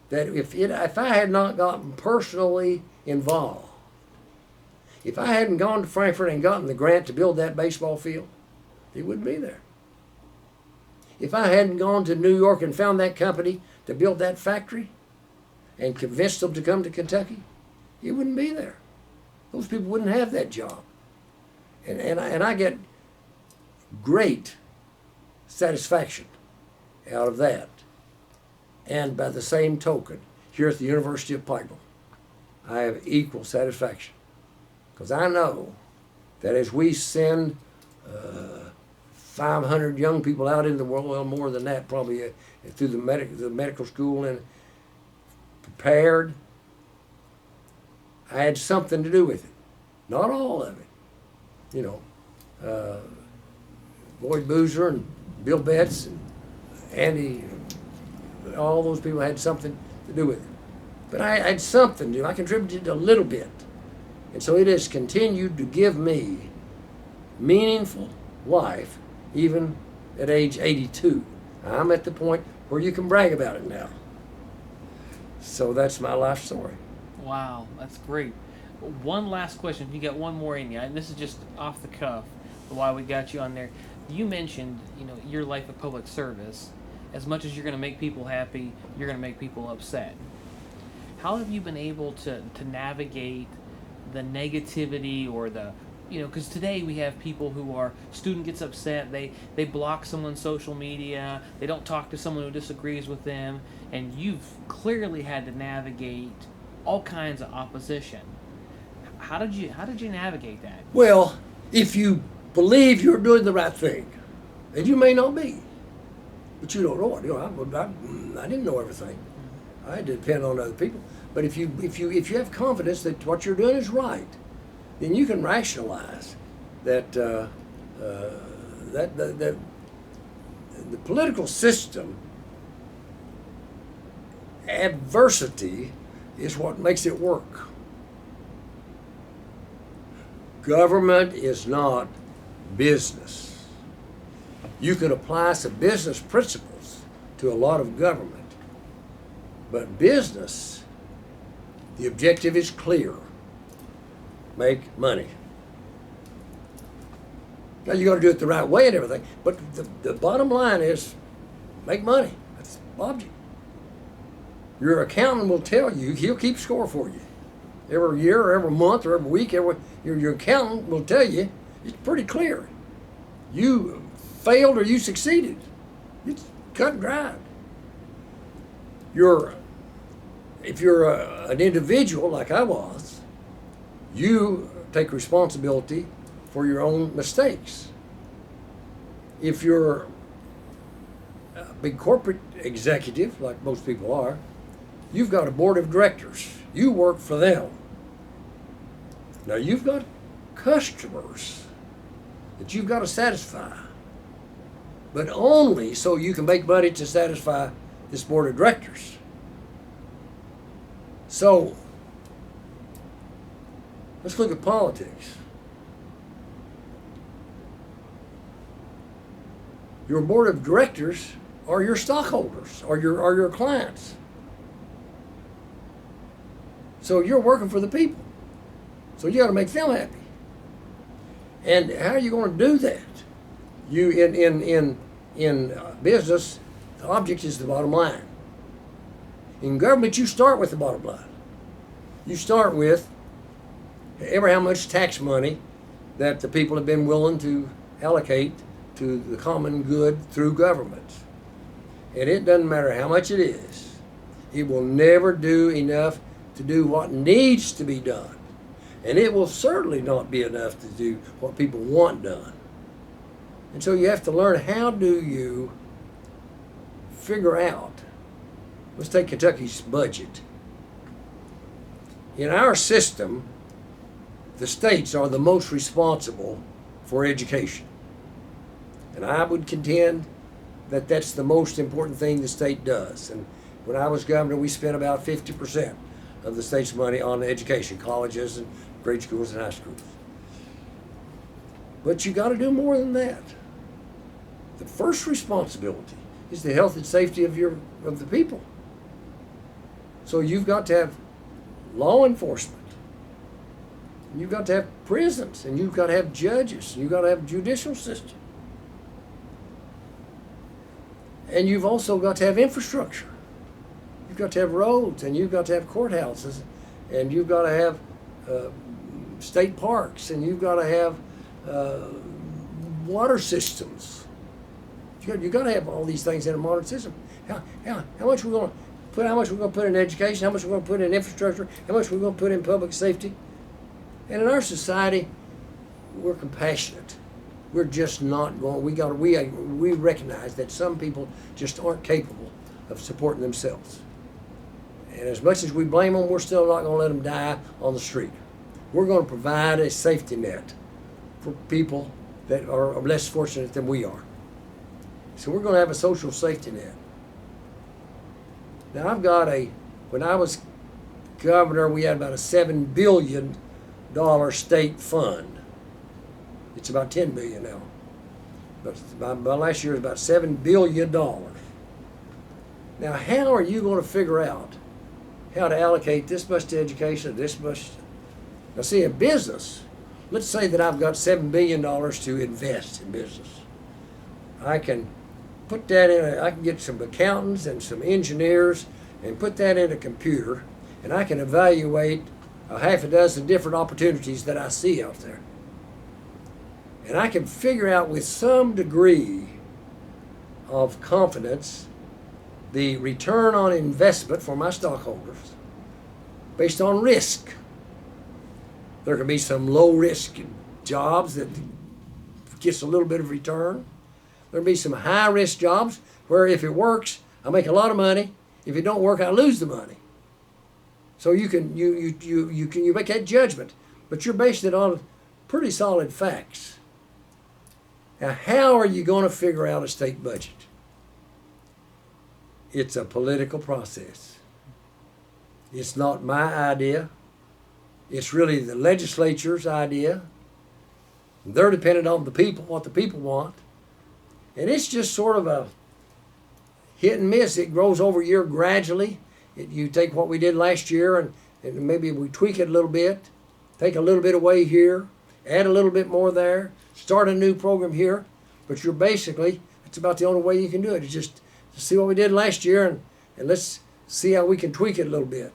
that if I had not gotten personally involved, if I hadn't gone to Frankfurt and gotten the grant to build that baseball field, it wouldn't be there. If I hadn't gone to New York and found that company to build that factory and convinced them to come to Kentucky, it wouldn't be there. Those people wouldn't have that job. And I get great satisfaction out of that. And by the same token, here at the University of Pikeville, I have equal satisfaction. Because I know that as we send 500 young people out into the world, well, more than that probably, through the medical school and prepared, I had something to do with it. Not all of it. You know, Boyd Boozer and Bill Betts and Andy, all those people had something to do with it. But I had something to do. I contributed a little bit. And so it has continued to give me meaningful life, even at age 82. I'm at the point where you can brag about it now. So that's my life story. Wow, that's great. One last question, if you got one more in you, and this is just off the cuff, why we got you on there. You mentioned, your life of public service. As much as you're going to make people happy, you're going to make people upset. How have you been able to navigate the negativity or the, because today we have people student gets upset, they block someone's social media, they don't talk to someone who disagrees with them, and you've clearly had to navigate all kinds of opposition. How did you navigate that? Well, if you believe you're doing the right thing, and you may not be, but you don't know it. I didn't know everything. I had to depend on other people. But if you have confidence that what you're doing is right, then you can rationalize that the political system, adversity is what makes it work. Government is not business. You can apply some business principles to a lot of government, but business, the objective is clear: make money. Now you got to do it the right way and everything, but the bottom line is make money. That's the object. Your accountant will tell you, he'll keep score for you. Every year or every month or every week, your accountant will tell you, it's pretty clear. You failed or you succeeded. It's cut and dried. If you're an individual like I was, you take responsibility for your own mistakes. If you're a big corporate executive, like most people are, you've got a board of directors. You work for them. Now you've got customers that you've got to satisfy, but only so you can make money to satisfy this board of directors. So let's look at politics. Your board of directors are your stockholders, are your clients. So you're working for the people. So you got to make them happy. And how are you going to do that? You in business, the object is the bottom line. In government, you start with the bottom line. You start with how much tax money that the people have been willing to allocate to the common good through government. And it doesn't matter how much it is. It will never do enough to do what needs to be done. And it will certainly not be enough to do what people want done. And so you have to learn, how do you figure out, let's take Kentucky's budget. In our system, the states are the most responsible for education. And I would contend that that's the most important thing the state does. And when I was governor, we spent about 50% of the state's money on education, colleges and grade schools and high schools. But you got to do more than that. The first responsibility is the health and safety of the people. So you've got to have law enforcement. You've got to have prisons, and you've got to have judges, and you've got to have a judicial system. And you've also got to have infrastructure. You've got to have roads, and you've got to have courthouses, and you've got to have state parks, and you've got to have water systems. You've got to have all these things in a modern system. How much we're going to put? How much we're going to put in education? How much we're going to put in infrastructure? How much we're going to put in public safety? And in our society, we're compassionate. We're just not going. We recognize that some people just aren't capable of supporting themselves. And as much as we blame them, we're still not going to let them die on the street. We're going to provide a safety net for people that are less fortunate than we are. So we're going to have a social safety net. Now when I was governor, we had about a $7 billion state fund. It's about $10 billion now. But by last year, it was about $7 billion. Now, how are you going to figure out how to allocate this much to education, this much? Now, see, in business, let's say that I've got $7 billion to invest in business. I can put that in, I can get some accountants and some engineers and put that in a computer, and I can evaluate a half a dozen different opportunities that I see out there. And I can figure out with some degree of confidence the return on investment for my stockholders based on risk. There can be some low risk jobs that gets a little bit of return. There can be some high risk jobs where if it works, I make a lot of money. If it don't work, I lose the money. So you make that judgment, but you're basing it on pretty solid facts. Now, how are you going to figure out a state budget? It's a political process. It's not my idea. It's really the legislature's idea. They're dependent on the people, what the people want. And it's just sort of a hit and miss. It grows over a year gradually. You take what we did last year and maybe we tweak it a little bit, take a little bit away here, add a little bit more there, start a new program here. But you're basically, it's about the only way you can do it. It's just to see what we did last year and let's see how we can tweak it a little bit.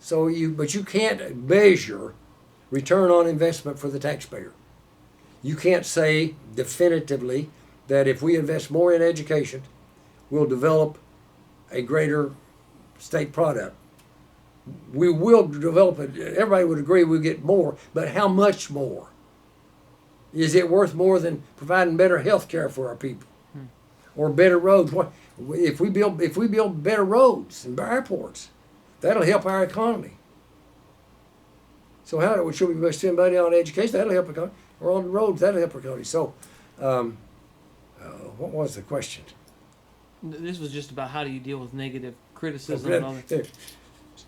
But you can't measure return on investment for the taxpayer. You can't say definitively that if we invest more in education, we'll develop a greater state product. We will develop it. Everybody would agree we'll get more, but how much more? Is it worth more than providing better health care for our people or better roads? If we build better roads and airports, that'll help our economy. So how should we spend money on education? That'll help our economy. Or on the roads, that'll help our economy. So, what was the question? This was just about how do you deal with negative criticism and all that.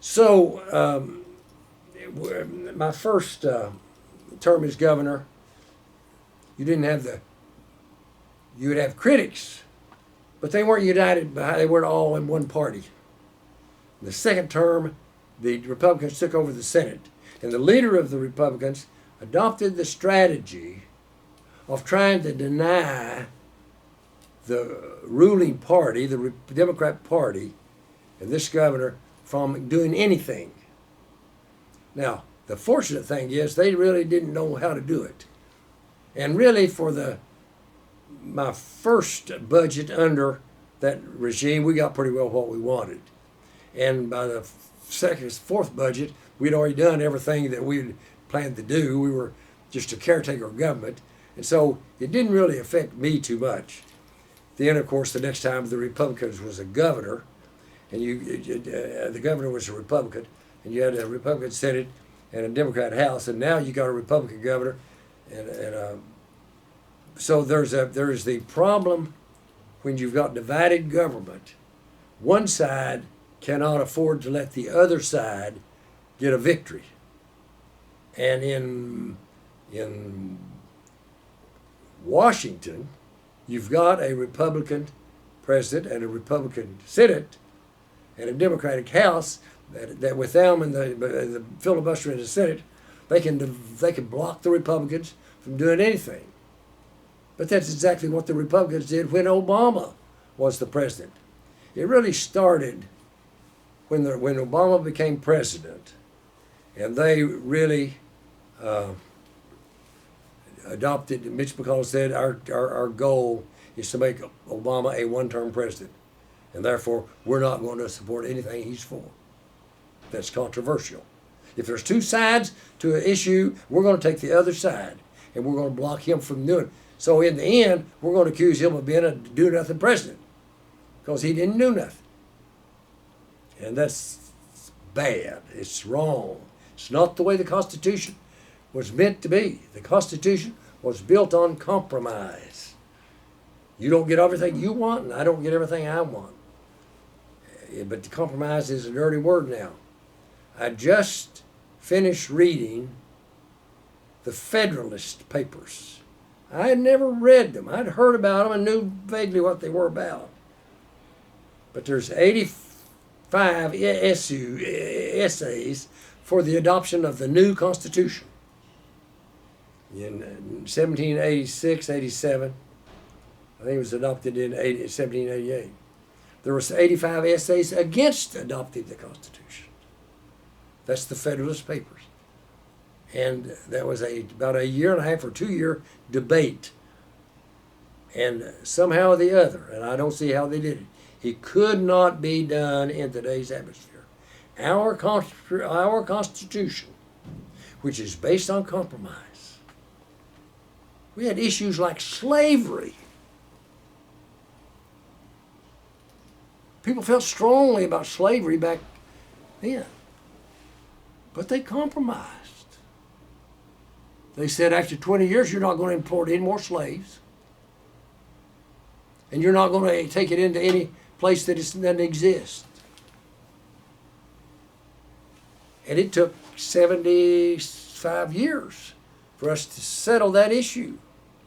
So, my first term as governor, you would have critics, but they weren't united. They weren't all in one party. The second term, the Republicans took over the Senate, and the leader of the Republicans adopted the strategy of trying to deny the ruling party, the Democrat Party, and this governor from doing anything. Now, the fortunate thing is they really didn't know how to do it. And really for my first budget under that regime, we got pretty well what we wanted. And by the fourth budget, we'd already done everything that we planned to do. We were just a caretaker of government. And so it didn't really affect me too much. Then, of course, the next time the Republicans was a governor, and the governor was a Republican, and you had a Republican Senate and a Democrat House, and now you got a Republican governor, so there's the problem when you've got divided government. One side cannot afford to let the other side get a victory, and in Washington, you've got a Republican president and a Republican Senate and a Democratic House that with them and the filibuster in the Senate, they can block the Republicans from doing anything. But that's exactly what the Republicans did when Obama was the president. It really started when Obama became president, and they really adopted. Mitch McConnell said our goal is to make Obama a one-term president, and therefore we're not going to support anything he's for. That's controversial. If there's two sides to an issue, we're going to take the other side, and we're going to block him from doing it. So in the end, we're going to accuse him of being a do-nothing president because he didn't do nothing. And that's bad. It's wrong. It's not the way the Constitution was meant to be. The Constitution was built on compromise. You don't get everything you want, and I don't get everything I want. But the compromise is a dirty word now. I just finished reading the Federalist Papers. I had never read them. I'd heard about them and knew vaguely what they were about. But there's 85 essays for the adoption of the new Constitution. In 1786, 87, I think it was adopted in 1788. There was 85 essays against adopting the Constitution. That's the Federalist Papers. And that was about a year and a half or 2 year debate. And somehow or the other, and I don't see how they did it, it could not be done in today's atmosphere. Our Constitution, which is based on compromise. We had issues like slavery. People felt strongly about slavery back then. But they compromised. They said after 20 years, you're not going to import any more slaves. And you're not going to take it into any place that it doesn't exist. And it took 75 years for us to settle that issue.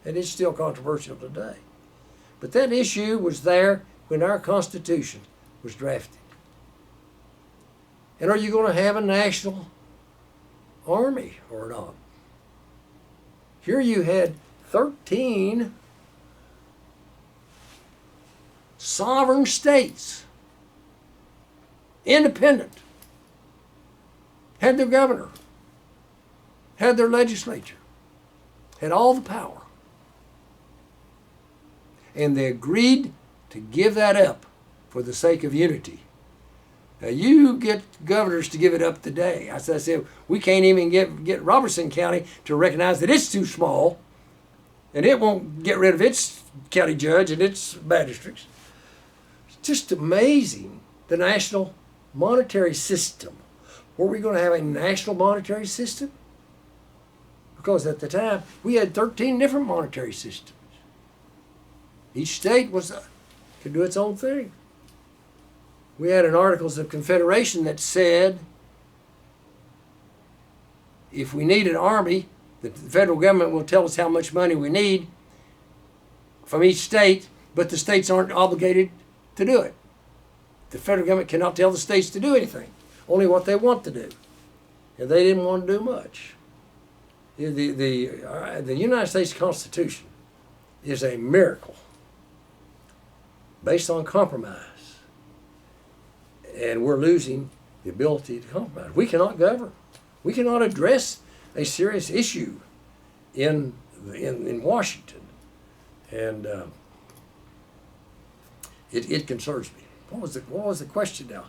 And it's still controversial today. But that issue was there when our Constitution was drafted. And are you going to have a national army or not? Here you had 13 sovereign states, independent, had their governor, had their legislature, had all the power. And they agreed to give that up for the sake of unity. Now you get governors to give it up today. As I said, we can't even get Robertson County to recognize that it's too small, and it won't get rid of its county judge and its magistrates. It's just amazing, the national monetary system. Were we going to have a national monetary system? Because at the time, we had 13 different monetary systems. Each state could do its own thing. We had an Articles of Confederation that said if we need an army, the federal government will tell us how much money we need from each state, but the states aren't obligated to do it. The federal government cannot tell the states to do anything, only what they want to do. And they didn't want to do much. The United States Constitution is a miracle based on compromise. And we're losing the ability to compromise. We cannot govern. We cannot address a serious issue in Washington. And it concerns me. What was the question now?